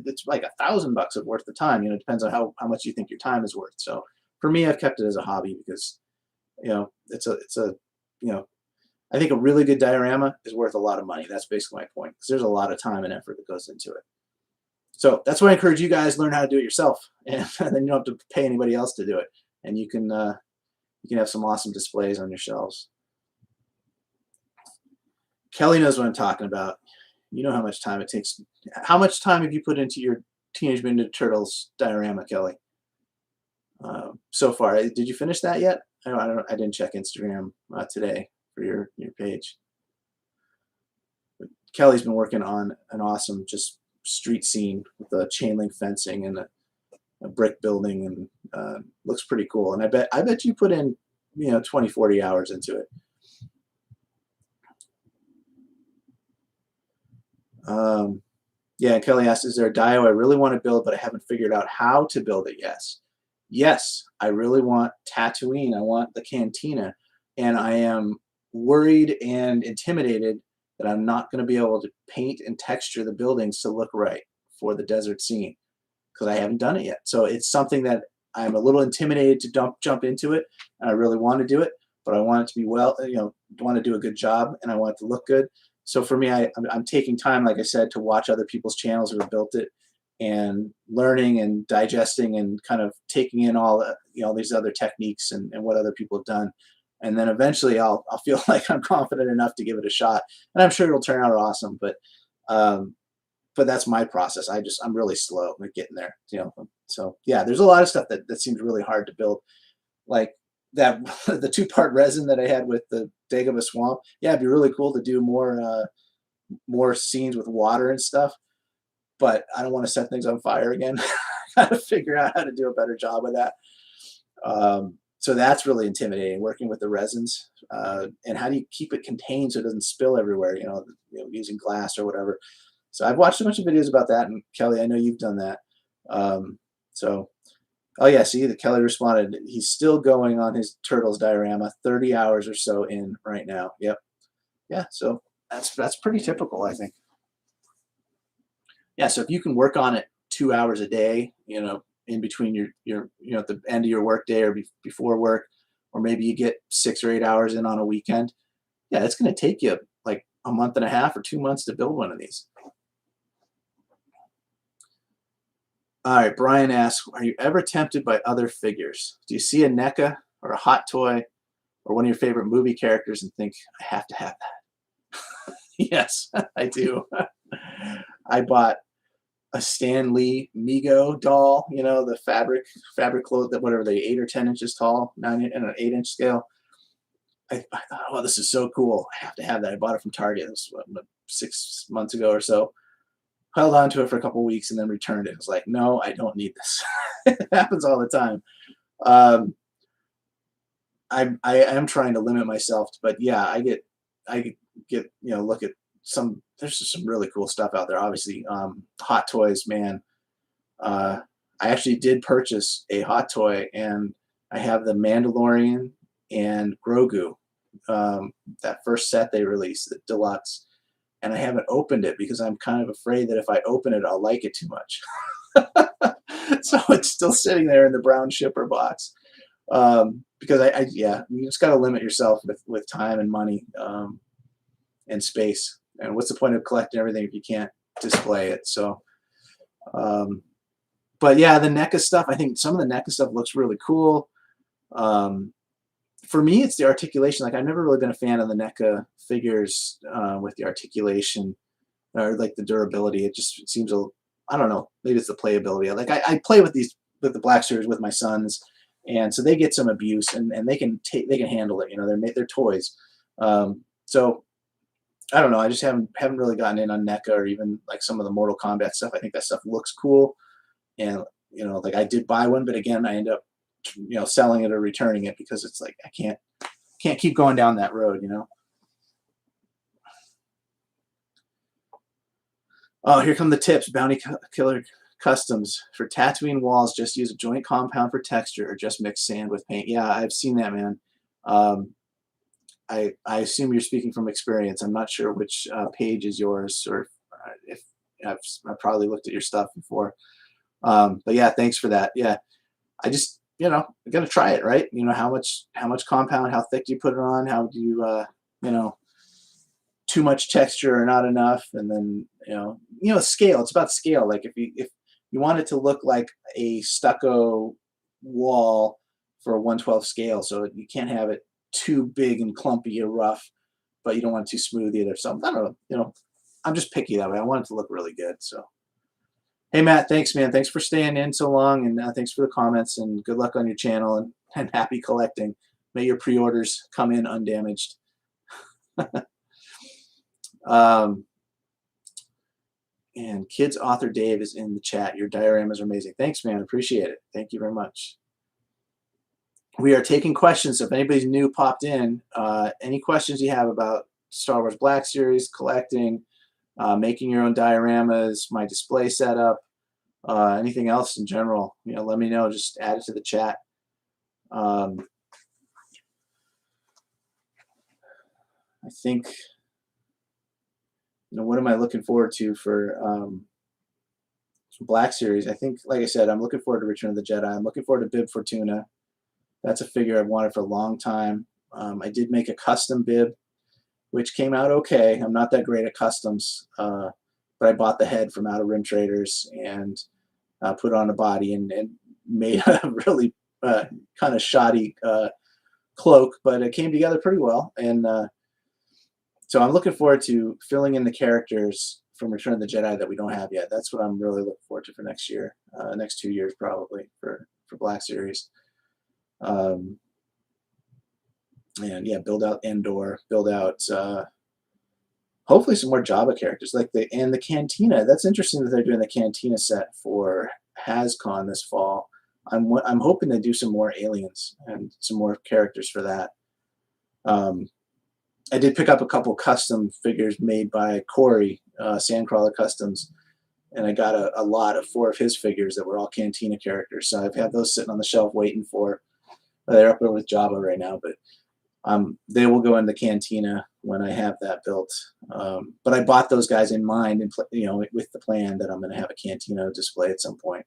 It's like $1,000 of worth of time. It depends on how much you think your time is worth. So for me, I've kept it as a hobby because it's a I think a really good diorama is worth a lot of money. That's basically my point, because there's a lot of time and effort that goes into it. So that's why I encourage you guys, learn how to do it yourself, and then you don't have to pay anybody else to do it, and you can have some awesome displays on your shelves. Kelly knows what I'm talking about. You know how much time it takes. How much time have you put into your Teenage Mutant Ninja Turtles diorama, Kelly? So far, did you finish that yet? I didn't check Instagram today for your page. But Kelly's been working on an awesome just street scene with the chain link fencing and a brick building, and looks pretty cool. And I bet you put in 20, 40 hours into it. Yeah, Kelly asked, is there a Dio I really want to build, but I haven't figured out how to build it? Yes, I really want Tatooine. I want the Cantina, and I am worried and intimidated that I'm not going to be able to paint and texture the buildings to look right for the desert scene, because I haven't done it yet. So it's something that I'm a little intimidated to jump into it, and I really want to do it, but I want it to be want to do a good job, and I want it to look good. So for me, I'm taking time, like I said, to watch other people's channels who have built it, and learning and digesting and kind of taking in all these other techniques and what other people have done. And then eventually I'll feel like I'm confident enough to give it a shot, and I'm sure it'll turn out awesome. But that's my process. I'm really slow at getting there. So yeah, there's a lot of stuff that seems really hard to build, like that the 2-part resin that I had with the Dagobah swamp. Yeah, it'd be really cool to do more scenes with water and stuff, but I don't want to set things on fire again. Got to figure out how to do a better job of that. So that's really intimidating, working with the resins, and how do you keep it contained so it doesn't spill everywhere, using glass or whatever. So I've watched a bunch of videos about that, and Kelly, I know you've done that. Oh yeah, see, the Kelly responded, he's still going on his Turtles diorama, 30 hours or so in right now. Yep. Yeah, so that's pretty typical, I think. Yeah, so if you can work on it 2 hours a day, in between your at the end of your work day or before work, or maybe you get 6 or 8 hours in on a weekend, yeah, it's going to take you like a month and a half or 2 months to build one of these. All right, Brian asks, are you ever tempted by other figures? Do you see a NECA or a hot toy or one of your favorite movie characters and think, I have to have that? Yes, I do. I bought a Stan Lee Mego doll, the fabric cloth, that whatever they 8 or 10 inches tall, 9 and an 8-inch scale. I thought, oh, this is so cool. I have to have that. I bought it from Target. This was 6 months ago or so. Held on to it for a couple of weeks and then returned it. It was like, no, I don't need this. It happens all the time. I am trying to limit myself, but yeah, I get look at there's just some really cool stuff out there. Obviously, hot toys, man. I actually did purchase a hot toy, and I have the Mandalorian and Grogu, that first set they released, the deluxe. And I haven't opened it because I'm kind of afraid that if I open it, I'll like it too much. So it's still sitting there in the brown shipper box. Because you just got to limit yourself with time and money, and space. And what's the point of collecting everything if you can't display it? So, but yeah, the NECA stuff, I think some of the NECA stuff looks really cool. For me, it's the articulation. Like, I've never really been a fan of the NECA figures with the articulation or like the durability. It seems I don't know. Maybe it's the playability. Like, I play with the Black Series with my sons, and so they get some abuse, and they can handle it. They're toys. So I don't know. I just haven't really gotten in on NECA or even like some of the Mortal Kombat stuff. I think that stuff looks cool, and like I did buy one, but again, I end up selling it or returning it because it's like I can't keep going down that road. Oh, here come the tips. Bounty Killer Customs. For Tatooine walls, just use a joint compound for texture or just mix sand with paint. Yeah, I've seen that, man. I assume you're speaking from experience. I'm not sure which page is yours, or if I've probably looked at your stuff before. But yeah, thanks for that. Yeah, I just I'm gonna try it, right? How much compound, how thick do you put it on? How do you too much texture or not enough? And then scale. It's about scale. Like if you want it to look like a stucco wall for a 1/12 scale, so you can't have it too big and clumpy or rough, but you don't want it too smooth either. So I don't know. I'm just picky that way. I want it to look really good. So hey, Matt, thanks, man. Thanks for staying in so long, and thanks for the comments, and good luck on your channel, and happy collecting. May your pre-orders come in undamaged. And Kids Author Dave is in the chat. Your dioramas are amazing. Thanks, man. Appreciate it. Thank you very much. We are taking questions. So if anybody's new popped in, any questions you have about Star Wars Black Series, collecting, making your own dioramas, my display setup, anything else in general, let me know. Just add it to the chat. I think, what am I looking forward to for Black Series? I think, like I said, I'm looking forward to Return of the Jedi. I'm looking forward to Bib Fortuna. That's a figure I've wanted for a long time. I did make a custom bib, which came out okay. I'm not that great at customs, but I bought the head from Outer Rim Traders and put on a body and made a really kind of shoddy cloak, but it came together pretty well. And so I'm looking forward to filling in the characters from Return of the Jedi that we don't have yet. That's what I'm really looking forward to for next year, next 2 years probably for Black Series. And yeah, build out Endor, build out hopefully some more Jabba characters like the Cantina. That's interesting that they're doing the Cantina set for HasCon this fall. I'm hoping to do some more aliens and some more characters for that. I did pick up a couple custom figures made by Corey, Sandcrawler Customs, and I got a lot of 4 of his figures that were all Cantina characters. So I've had those sitting on the shelf waiting for. They're up there with Jabba right now, but they will go in the Cantina when I have that built. But I bought those guys in mind, and with the plan that I'm going to have a Cantina display at some point.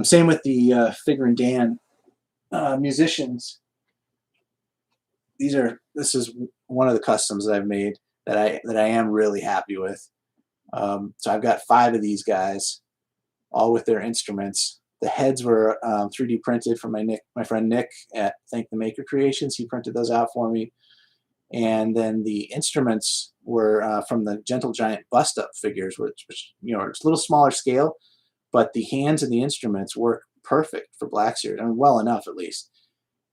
Same with the Figure and Dan musicians. This is one of the customs that I've made that I am really happy with. So I've got 5 of these guys, all with their instruments. The heads were 3D printed from my friend Nick at Thank the Maker Creations. He printed those out for me. And then the instruments were from the Gentle Giant bust-up figures, which it's a little smaller scale, but the hands and the instruments work perfect for Black Series. I mean, well enough at least.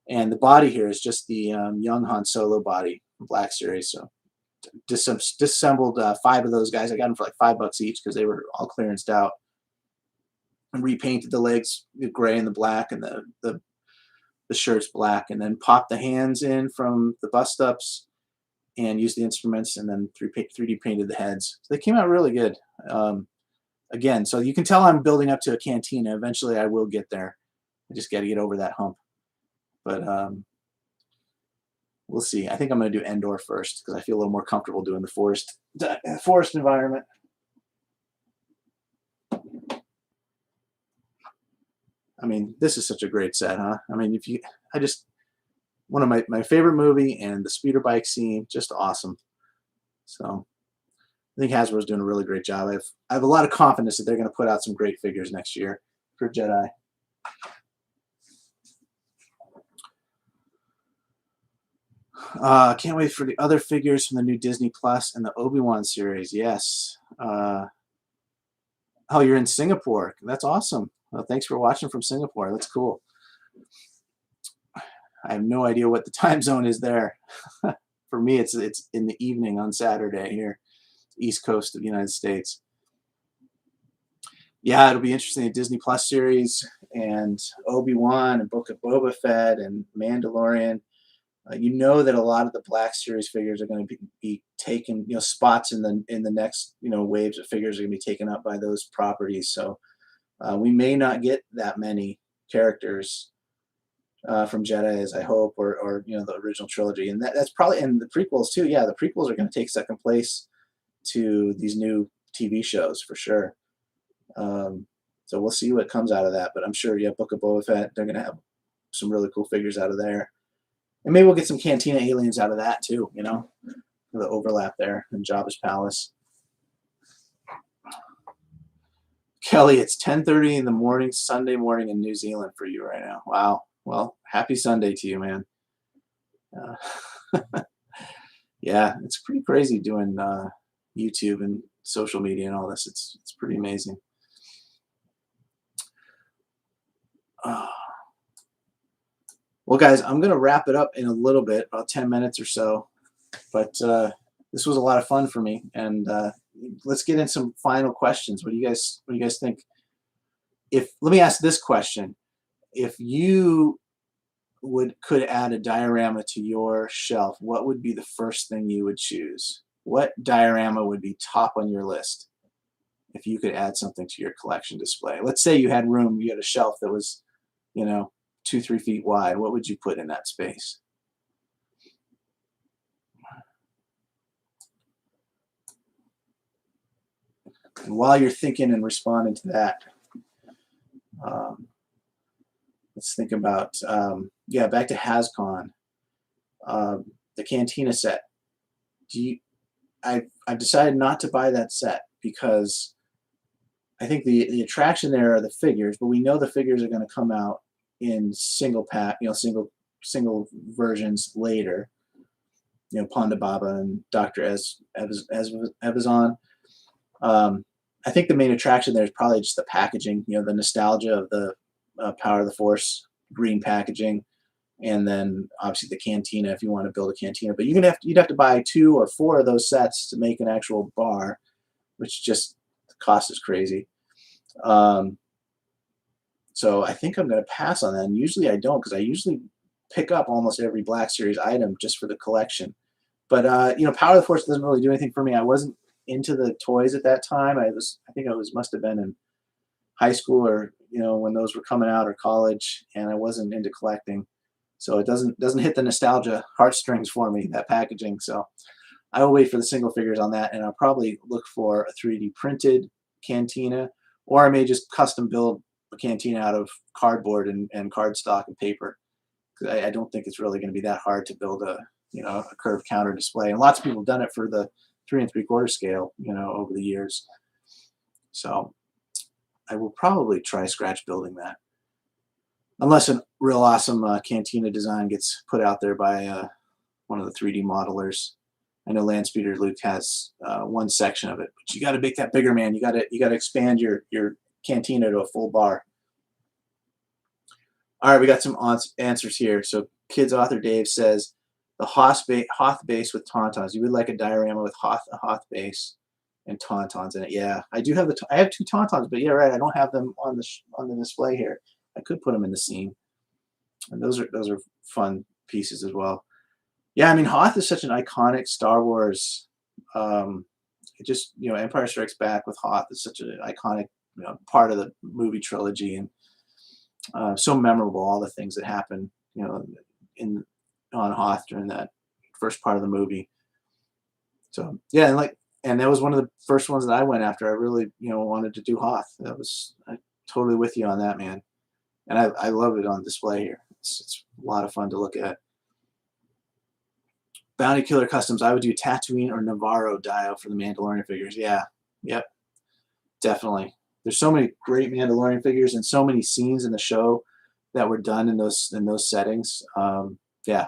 And the body here is just the young Han Solo body from Black Series. So disassembled 5 of those guys. I got them for like $5 each because they were all clearanced out. And repainted the legs the gray and the black, and the shirts black, and then popped the hands in from the bust ups and used the instruments, and then 3D painted the heads. So they came out really good. Again, so you can tell I'm building up to a Cantina. Eventually I will get there. I just got to get over that hump. But we'll see. I think I'm going to do Endor first because I feel a little more comfortable doing the forest environment. I mean, this is such a great set, huh? I mean, one of my favorite movie, and the speeder bike scene, just awesome. So I think Hasbro's doing a really great job. I have a lot of confidence that they're going to put out some great figures next year for Jedi. Can't wait for the other figures from the new Disney Plus and the Obi-Wan series. Yes. Oh, you're in Singapore. That's awesome. Well, thanks for watching from Singapore. That's cool. I have no idea what the time zone is there. For me, it's in the evening on Saturday here, East Coast of the United States. Yeah, it'll be interesting. The Disney Plus series and Obi-Wan and Book of Boba Fett and Mandalorian. You know that a lot of the Black Series figures are going to be taken, spots in the next, waves of figures are going to be taken up by those properties. So we may not get that many characters from Jedi as I hope, or the original trilogy, and that's probably, and the prequels too. Yeah, the prequels are going to take second place to these new TV shows for sure. So we'll see what comes out of that, but I'm sure, yeah, Book of Boba Fett, they're going to have some really cool figures out of there. And maybe we'll get some Cantina aliens out of that too, the overlap there in Jabba's palace. Kelly, it's 10:30 in the morning, Sunday morning in New Zealand for you right now. Wow. Well, happy Sunday to you, man. Yeah, it's pretty crazy doing YouTube and social media and all this. It's pretty amazing. Well, guys, I'm going to wrap it up in a little bit, about 10 minutes or so. But this was a lot of fun for me. And, let's get in some final questions. What do you guys think? Let me ask this question: if you could add a diorama to your shelf, what would be the first thing you would choose? What diorama would be top on your list if you could add something to your collection display? Let's say you had room, you had a shelf that was, 2-3 feet wide. What would you put in that space? And while you're thinking and responding to that, let's think about, back to HasCon, the Cantina set. I've decided not to buy that set because I think the attraction there are the figures, but we know the figures are going to come out in single pack, single versions later. Ponda Baba and Dr. Evazan. I think the main attraction there is probably just the packaging, the nostalgia of the Power of the Force green packaging, and then obviously the Cantina if you want to build a Cantina. But you'd have to buy 2 or 4 of those sets to make an actual bar, which just the cost is crazy. So I think I'm going to pass on that. And usually I don't, because I usually pick up almost every Black Series item just for the collection. But Power of the Force doesn't really do anything for me. I wasn't into the toys at that time. I think must have been in high school or when those were coming out, or college, and I wasn't into collecting. So it doesn't hit the nostalgia heartstrings for me, that packaging. So I will wait for the single figures on that, and I'll probably look for a 3D printed Cantina, or I may just custom build a Cantina out of cardboard and cardstock and paper. I don't think it's really going to be that hard to build a curved counter display, and lots of people have done it for the 3 3/4 scale over the years. So I will probably try scratch building that, unless a real awesome Cantina design gets put out there by one of the 3D modelers. I know Landspeeder Luke has one section of it, but you got to make that bigger, man. You got to expand your Cantina to a full bar. All right, we got some answers here. So Kids Author Dave says the Hoth base with tauntauns. You would like a diorama with a Hoth base and tauntauns in it. Yeah, I do have I have 2 tauntauns, but yeah, right. I don't have them on the display here. I could put them in the scene, and those are fun pieces as well. Yeah, I mean, Hoth is such an iconic Star Wars. Empire Strikes Back with Hoth is such an iconic part of the movie trilogy, and so memorable. All the things that happen on Hoth during that first part of the movie. So yeah, and that was one of the first ones that I went after. I really wanted to do Hoth. I'm totally with you on that, man. And I love it on display here. It's a lot of fun to look at. Bounty Killer Customs, I would do Tatooine or Navarro Dio for the Mandalorian figures. Yeah, yep, definitely. There's so many great Mandalorian figures and so many scenes in the show that were done in those settings. Yeah,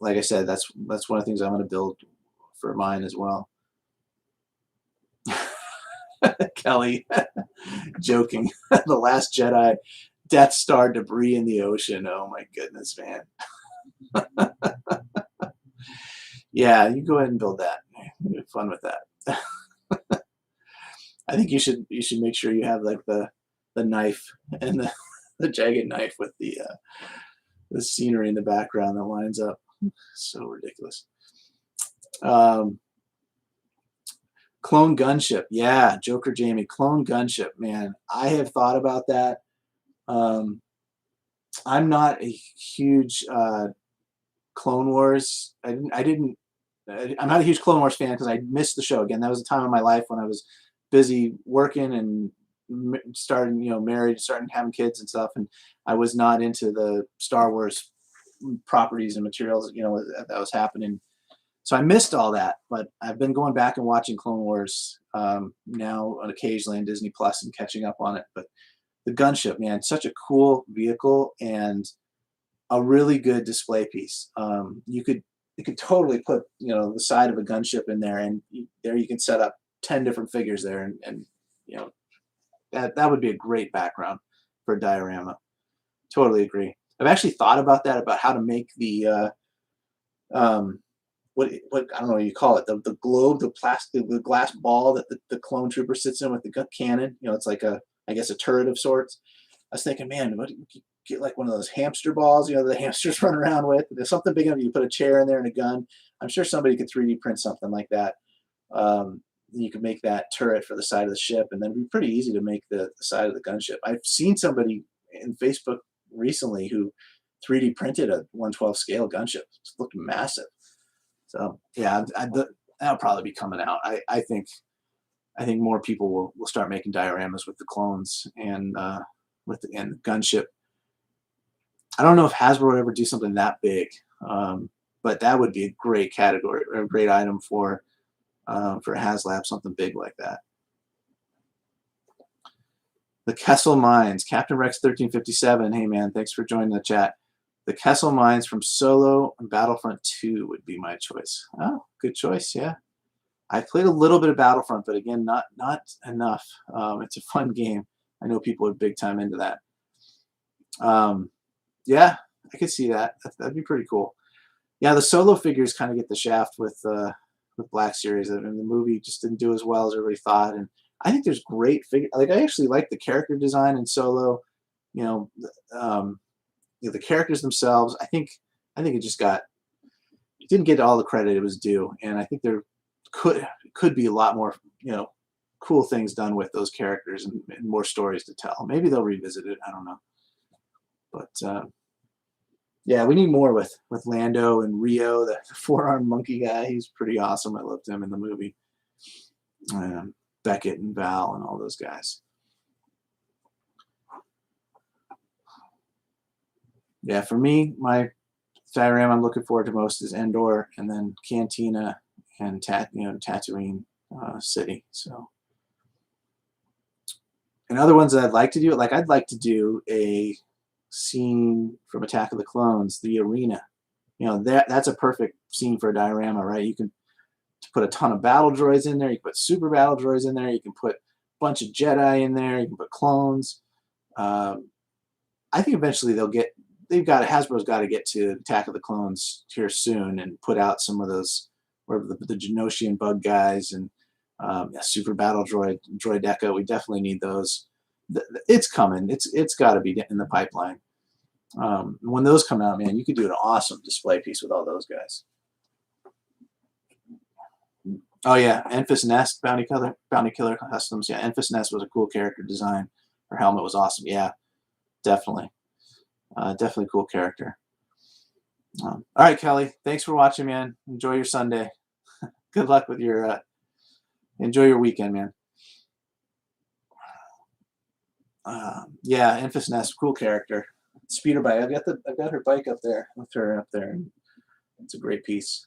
like I said, that's one of the things I'm going to build for mine as well. Kelly, joking. The Last Jedi, Death Star debris in the ocean. Oh my goodness, man. Yeah, you go ahead and build that. Have fun with that. I think you should make sure you have like the knife and the jagged knife with the scenery in the background that lines up. So ridiculous. Clone gunship, yeah, Joker Jamie. Clone gunship, man. I have thought about that. I'm not a huge Clone Wars. I'm not a huge Clone Wars fan because I missed the show. Again, that was a time in my life when I was busy working and starting, married, starting having kids and stuff, and I was not into the Star Wars properties and materials, that was happening. So I missed all that, but I've been going back and watching Clone Wars now occasionally on Disney Plus and catching up on it. But the gunship, man, such a cool vehicle and a really good display piece. You could totally put the side of a gunship in there, and there you can set up 10 different figures there, and that would be a great background for a diorama. Totally agree. I've actually thought about that, about how to make the what I don't know what you call it, the globe, the plastic, the glass ball that the clone trooper sits in with the cannon. You know, it's like a, I guess, a turret of sorts. I was thinking, man, what you get, like one of those hamster balls, you know, the hamsters run around with. There's something big enough. You put a chair in there and a gun. I'm sure somebody could 3D print something like that. You could make that turret for the side of the ship, and then it'd be pretty easy to make the side of the gunship. I've seen somebody in Facebook recently who 3D printed a 1/12 scale gunship. It looked massive. So yeah, that'll probably be coming out. I think more people will start making dioramas with the clones and with the gunship. I don't know if Hasbro would ever do something that big, but that would be a great category, or a great item for Haslab, something big like that. The Kessel Mines, Captain Rex 1357. Hey man, thanks for joining the chat. The Kessel Mines from Solo and Battlefront 2 would be my choice. Oh, good choice, yeah. I played a little bit of Battlefront, but again, not enough. It's a fun game. I know people are big time into that. Yeah, I could see that. That'd be pretty cool. Yeah, the Solo figures kind of get the shaft with Black Series. I mean, the movie just didn't do as well as everybody thought, and I think there's great figure. Like, I actually like the character design in Solo. You know, the characters themselves. I think it just didn't get all the credit it was due, and I think there could be a lot more, you know, cool things done with those characters and more stories to tell. Maybe they'll revisit it. I don't know, but yeah, we need more with Lando and Rio, the four-armed monkey guy. He's pretty awesome. I loved him in the movie. Beckett and Val and all those guys. Yeah, for me, my diorama I'm looking forward to most is Endor, and then Cantina and Tatooine City. So, and other ones that I'd like to do, like I'd like to do a scene from Attack of the Clones, the arena. You know, that's a perfect scene for a diorama, right? You can put a ton of battle droids in there. You can put super battle droids in there. You can put a bunch of Jedi in there. You can put clones. I think eventually Hasbro's got to get to Attack of the Clones here soon and put out some of those, or the Genosian bug guys and super battle droideka. We definitely need those. It's coming. It's got to be in the pipeline. When those come out, man, you could do an awesome display piece with all those guys. Oh yeah, Enfys Nest, Bounty Killer Customs. Yeah, Enfys Nest was a cool character design. Her helmet was awesome. Yeah, definitely. Definitely cool character. All right, Kelly. Thanks for watching, man. Enjoy your Sunday. Good luck with your. Enjoy your weekend, man. Yeah, Enfys Nest, cool character. Speeder bike. I've got her bike up there. I'll throw her up there. It's a great piece.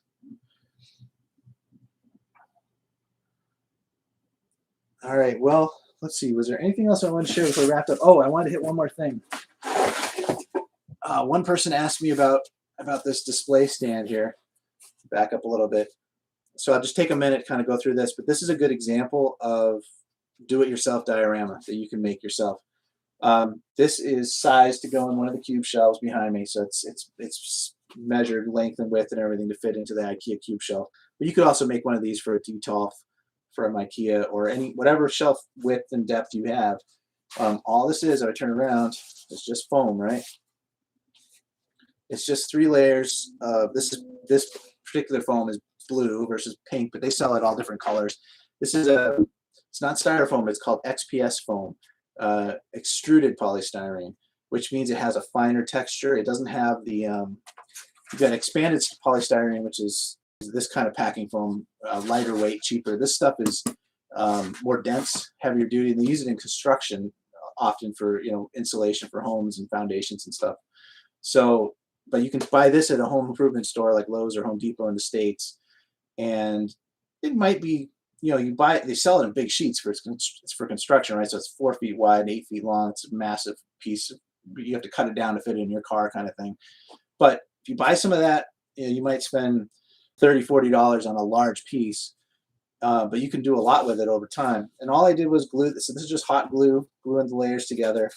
All right. Well, let's see. Was there anything else I wanted to share before we wrapped up? Oh, I wanted to hit one more thing. One person asked me about this display stand here. Back up a little bit. So I'll just take a minute to kind of go through this, but this is a good example of do-it-yourself diorama that you can make yourself. This is sized to go in one of the cube shelves behind me, so it's measured length and width and everything to fit into the IKEA cube shelf. But you could also make one of these for a DTOF from IKEA, or whatever shelf width and depth you have. All this is, if I turn around, it's just foam, right? It's just 3 layers. This particular foam is blue versus pink, but they sell it all different colors. It's not styrofoam, it's called XPS foam, extruded polystyrene, which means it has a finer texture. It doesn't have the you've got expanded polystyrene, which is this kind of packing foam, lighter weight, cheaper. This stuff is more dense, heavier duty, and they use it in construction often for insulation for homes and foundations and stuff. So, but you can buy this at a home improvement store like Lowe's or Home Depot in the States, and it might be, you buy it, they sell it in big sheets it's for construction, right? So it's 4 feet wide and 8 feet long. It's a massive piece. You have to cut it down to fit it in your car, kind of thing. But if you buy some of that, you might spend $30, $40 on a large piece, but you can do a lot with it over time. And all I did was glue this. So this is just hot glue, gluing the layers together.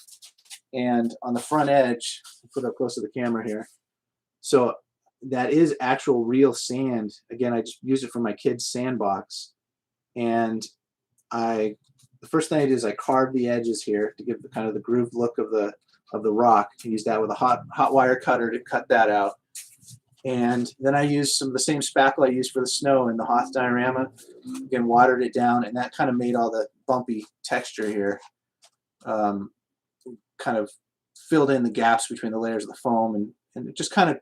And on the front edge, I'll put it up close to the camera here. So that is actual real sand. Again, I just use it for my kids' sandbox. And the first thing I did is I carved the edges here to give the kind of the grooved look of the rock. I used that with a hot wire cutter to cut that out. And then I used some of the same spackle I used for the snow in the Hoth diorama. Again, watered it down, and that kind of made all the bumpy texture here. Kind of filled in the gaps between the layers of the foam, and just kind of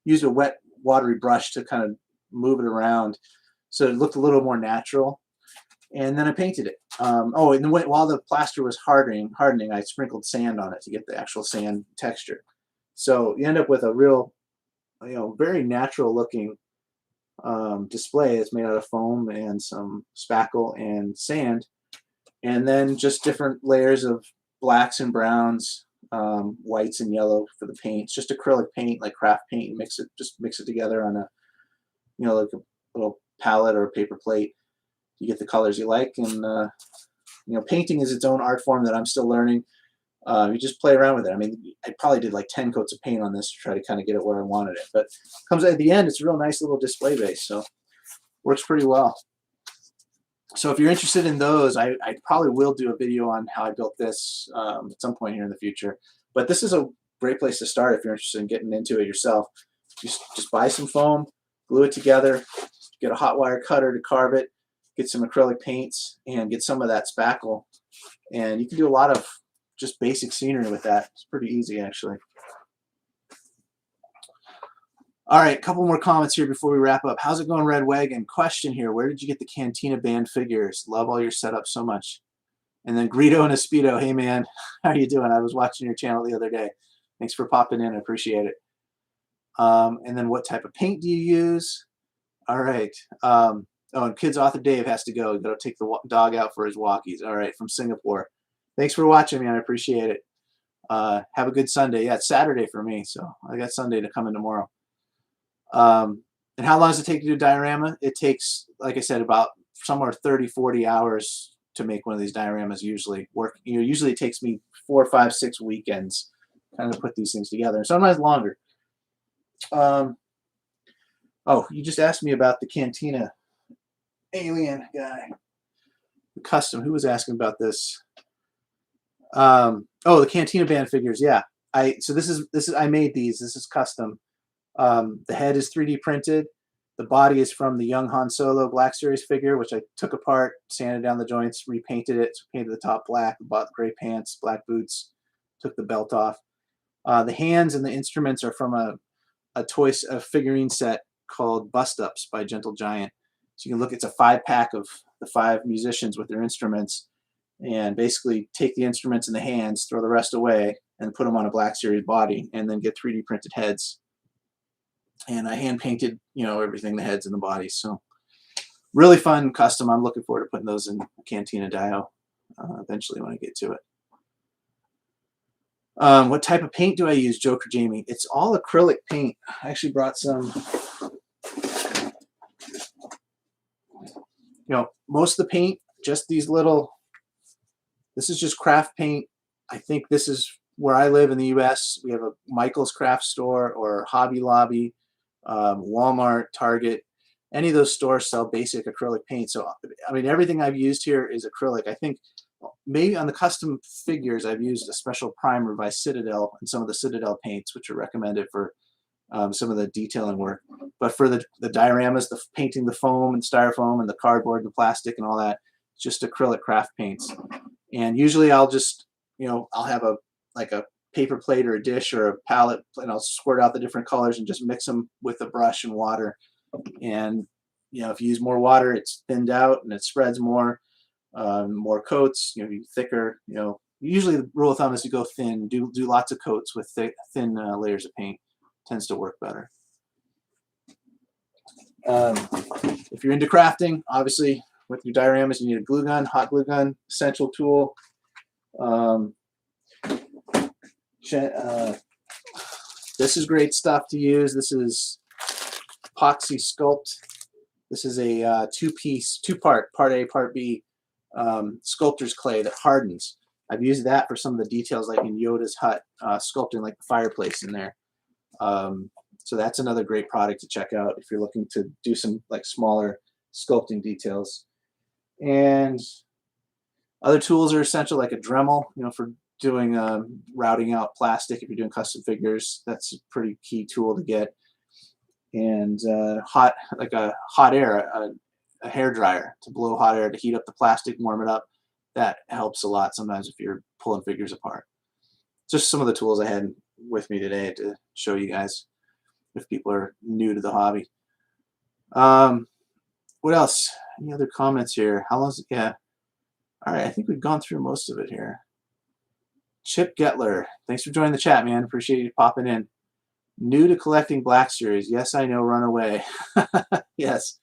used a wet, watery brush to kind of move it around so it looked a little more natural. And then I painted it. Oh, and while the plaster was hardening, I sprinkled sand on it to get the actual sand texture. So you end up with a real, very natural looking display that's made out of foam and some spackle and sand, and then just different layers of blacks and browns, whites and yellow for the paint. It's just acrylic paint, like craft paint. Just mix it together on a, like a little palette or a paper plate. You get the colors you like, and painting is its own art form that I'm still learning. You just play around with it. I mean, I probably did like 10 coats of paint on this to try to kind of get it where I wanted it. But comes at the end, it's a real nice little display base, so works pretty well. So if you're interested in those, I probably will do a video on how I built this at some point here in the future. But this is a great place to start if you're interested in getting into it yourself. Just buy some foam, glue it together, get a hot wire cutter to carve it, get some acrylic paints, and get some of that spackle. And you can do a lot of just basic scenery with that. It's pretty easy, actually. All right, a couple more comments here before we wrap up. How's it going, Red Wagon? Question here. Where did you get the Cantina band figures? Love all your setup so much. And then Greedo and a Speedo. Hey, man. How you doing? I was watching your channel the other day. Thanks for popping in. I appreciate it. And then what type of paint do you use? All right. Oh, and Kids Author Dave has to go. Got to take the dog out for his walkies. All right, from Singapore. Thanks for watching, man. I appreciate it. Have a good Sunday. Yeah, it's Saturday for me, so I got Sunday to come in tomorrow. And how long does it take to do a diorama? It takes, like I said, about somewhere 30, 40 hours to make one of these dioramas usually. Usually it takes me 4, 5, 6 weekends kind of put these things together, sometimes longer. Oh, you just asked me about the Cantina alien guy. The custom. Who was asking about this? Oh, the Cantina band figures. Yeah. So this is I made these. This is custom. The head is 3D printed. The body is from the young Han Solo Black Series figure, which I took apart, sanded down the joints, repainted it, so painted the top black, bought gray pants, black boots, took the belt off. The hands and the instruments are from a figurine set called Bust Ups by Gentle Giant. So you can look, it's a 5-pack of the 5 musicians with their instruments, and basically take the instruments in the hands, throw the rest away, and put them on a Black Series body, and then get 3D printed heads. And I hand painted, everything, the heads and the bodies. So really fun custom. I'm looking forward to putting those in Cantina Dio eventually when I get to it. What type of paint do I use, Joker Jamie? It's all acrylic paint. I actually brought some. Most of the paint, just these little. This is just craft paint. I think this is where I live in the U.S. We have a Michael's Craft Store or Hobby Lobby. Walmart, Target, any of those stores sell basic acrylic paint. So, I mean, everything I've used here is acrylic. I think maybe on the custom figures, I've used a special primer by Citadel and some of the Citadel paints, which are recommended for some of the detailing work. But for the dioramas, the painting the foam and styrofoam and the cardboard and the plastic and all that, it's just acrylic craft paints. And usually I'll just, I'll have a paper plate or a dish or a palette, and I'll squirt out the different colors and just mix them with a brush and water. And if you use more water, it's thinned out and it spreads more. More coats, thicker. Usually the rule of thumb is to go thin. Do lots of coats with thin layers of paint. Tends to work better. If you're into crafting, obviously with your dioramas, you need a glue gun, hot glue gun, essential tool. This is great stuff to use. This is epoxy sculpt. This is a two-part, part A, part B, sculptor's clay that hardens. I've used that for some of the details, like in Yoda's hut, sculpting like the fireplace in there. So that's another great product to check out if you're looking to do some like smaller sculpting details. And other tools are essential, like a Dremel, for doing routing out plastic. If you're doing custom figures, that's a pretty key tool to get. And a hot air, a hair dryer to blow hot air to heat up the plastic, warm it up. That helps a lot sometimes if you're pulling figures apart. Just some of the tools I had with me today to show you guys if people are new to the hobby. What else? Any other comments here? How long? Yeah. All right. I think we've gone through most of it here. Chip Getler, thanks for joining the chat, man. Appreciate you popping in. New to collecting Black Series. Yes, I know. Run away. Yes.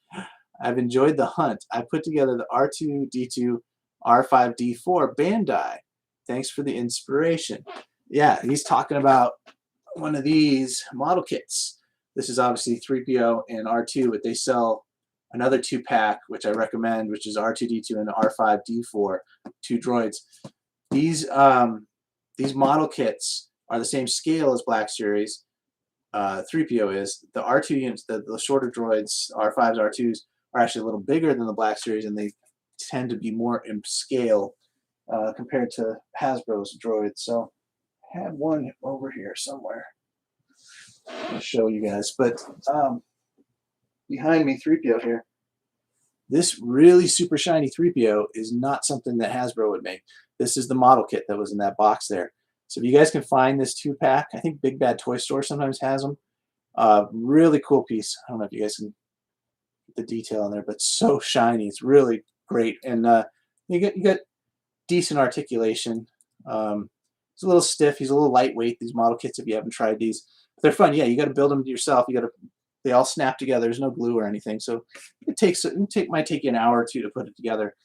I've enjoyed the hunt. I put together the R2-D2 R5-D4 Bandai. Thanks for the inspiration. Yeah, he's talking about one of these model kits. This is obviously 3PO and R2, but they sell another 2-pack, which I recommend, which is R2-D2 and R5-D4, 2 droids. These model kits are the same scale as Black Series. 3PO is. The R2 units, the shorter droids, R5s, R2s, are actually a little bigger than the Black Series, and they tend to be more in scale compared to Hasbro's droids. So I had one over here somewhere. I'll show you guys. But behind me, 3PO here. This really super shiny 3PO is not something that Hasbro would make. This is the model kit that was in that box there. So if you guys can find this 2-pack, I think Big Bad Toy Store sometimes has them. Really cool piece. I don't know if you guys can get the detail on there, but so shiny. It's really great. And you got decent articulation. He's a little stiff. He's a little lightweight, these model kits, if you haven't tried these. But they're fun. Yeah, you got to build them yourself. They all snap together. There's no glue or anything. So it might take you an hour or two to put it together.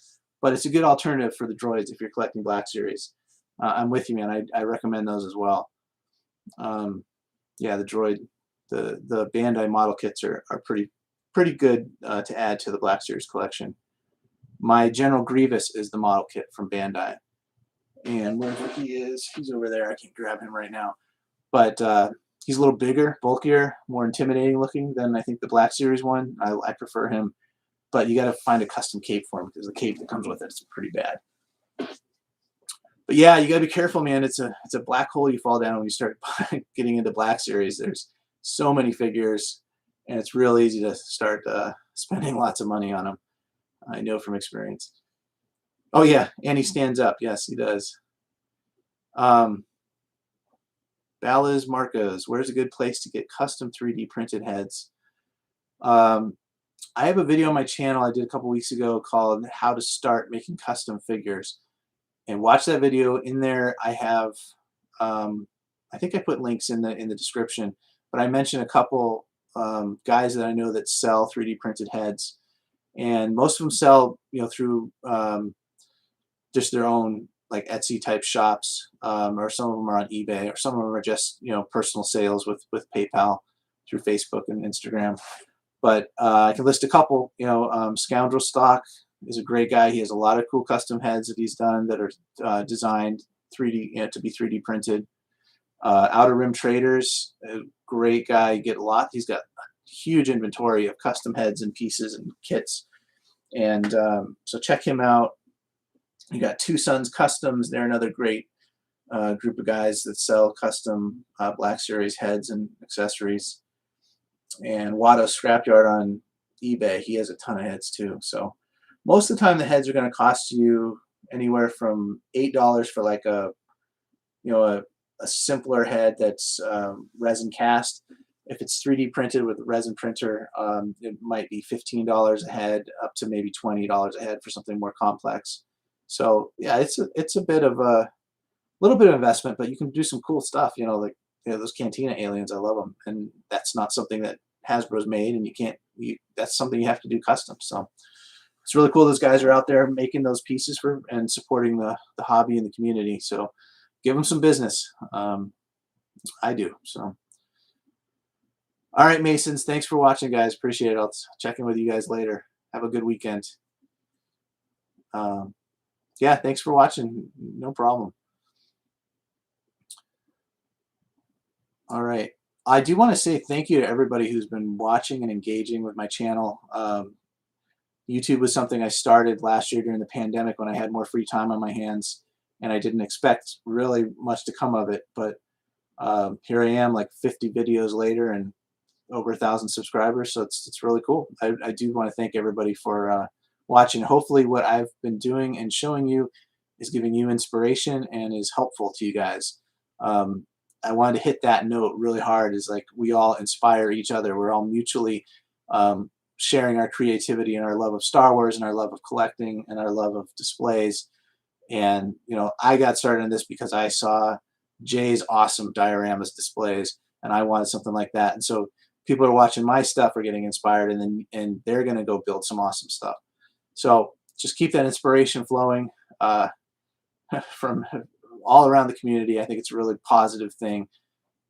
But it's a good alternative for the droids if you're collecting Black Series. I'm with you, man. I recommend those as well. Yeah, the Bandai model kits are pretty good to add to the Black Series collection. My General Grievous is the model kit from Bandai. And wherever he is, he's over there. I can't grab him right now. But he's a little bigger, bulkier, more intimidating looking than I think the Black Series one. I prefer him. But you got to find a custom cape for him because the cape that comes with it is pretty bad. But yeah, you got to be careful, man. It's a black hole you fall down when you start getting into Black Series. There's so many figures, and it's real easy to start spending lots of money on them. I know from experience. Oh yeah, and he stands up. Yes, he does. Ballas Marcos, where's a good place to get custom 3D printed heads? I have a video on my channel I did a couple weeks ago called How to Start Making Custom Figures. And watch that video. In there I have, I think I put links in the description, but I mentioned a couple guys that I know that sell 3D printed heads. And most of them sell, through just their own like Etsy type shops, or some of them are on eBay, or some of them are just personal sales with PayPal through Facebook and Instagram. But I can list a couple. Scoundrel Stock is a great guy. He has a lot of cool custom heads that he's done that are designed 3D to be 3D printed. Outer Rim Traders, a great guy. You get a lot. He's got a huge inventory of custom heads and pieces and kits. And so check him out. You got Two Sons Customs. They're another great group of guys that sell custom Black Series heads and accessories. And Watto Scrapyard on eBay. He has a ton of heads too. So most of the time the heads are going to cost you anywhere from $8 for like a simpler head that's resin cast. If it's 3D printed with a resin printer, it might be $15 a head, up to maybe $20 a head for something more complex. So yeah, it's a bit of a little bit of investment, but you can do some cool stuff. Like those Cantina aliens, I love them, and that's not something that Hasbro's made, and that's something you have to do custom. So it's really cool. Those guys are out there making those pieces and supporting the hobby and the community. So give them some business. I do. So all right, Masons, thanks for watching, guys. Appreciate it. I'll check in with you guys later. Have a good weekend. Yeah, thanks for watching. No problem. All right. I do want to say thank you to everybody who's been watching and engaging with my channel. YouTube was something I started last year during the pandemic when I had more free time on my hands, and I didn't expect really much to come of it. But here I am, like 50 videos later, and over 1,000 subscribers. So it's really cool. I do want to thank everybody for watching. Hopefully, what I've been doing and showing you is giving you inspiration and is helpful to you guys. I wanted to hit that note really hard. Is like we all inspire each other. We're all mutually sharing our creativity and our love of Star Wars and our love of collecting and our love of displays. And you know, I got started in this because I saw Jay's awesome dioramas displays, and I wanted something like that. And so people are watching my stuff are getting inspired, and they're going to go build some awesome stuff. So just keep that inspiration flowing from all around the community. I think it's a really positive thing,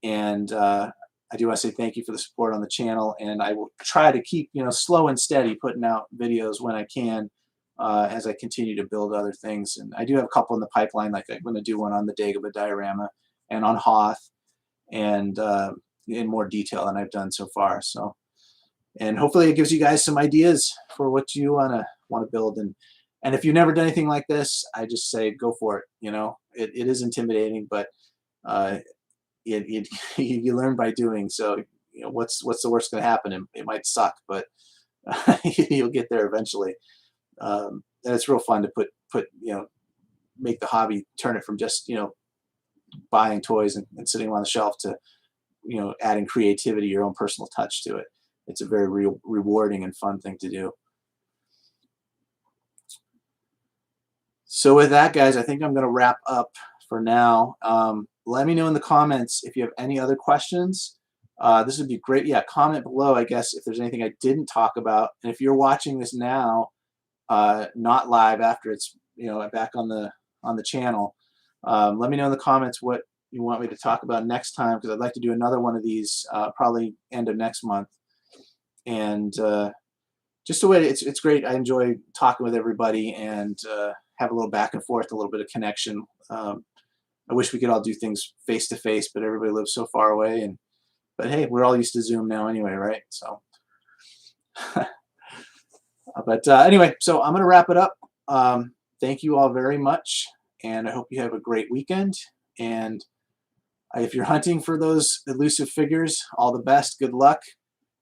and I do want to say thank you for the support on the channel, and I will try to keep, you know, slow and steady putting out videos when I can as I continue to build other things. And I do have a couple in the pipeline, like I'm going to do one on the Dagobah diorama and on Hoth, and in more detail than I've done so far. So, and hopefully it gives you guys some ideas for what you want to build. And if you've never done anything like this, I just say go for it. You know, it is intimidating, but you learn by doing. So, you know, what's the worst going to happen? It might suck, but you'll get there eventually. And it's real fun to put you know, make the hobby, turn it from just, you know, buying toys and sitting them on the shelf to, you know, adding creativity, your own personal touch to it. It's a very rewarding and fun thing to do. So with that, guys, I think I'm going to wrap up for now. Let me know in the comments if you have any other questions. This would be great. Yeah, comment below, I guess, if there's anything I didn't talk about. And if you're watching this now, not live, after it's, you know, back on the channel, let me know in the comments what you want me to talk about next time, because I'd like to do another one of these probably end of next month. And just a way, it's great. I enjoy talking with everybody and have a little back and forth, a little bit of connection. I wish we could all do things face to face, but everybody lives so far away. But hey, we're all used to Zoom now anyway, right? So, but anyway, so I'm going to wrap it up. Thank you all very much, and I hope you have a great weekend. And if you're hunting for those elusive figures, all the best. Good luck.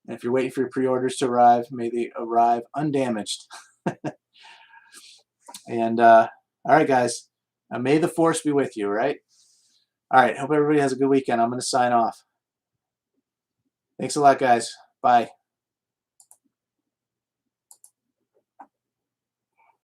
And if you're waiting for your pre-orders to arrive, may they arrive undamaged. And all right, guys, may the force be with you, right? All right, hope everybody has a good weekend. I'm going to sign off. Thanks a lot, guys. Bye.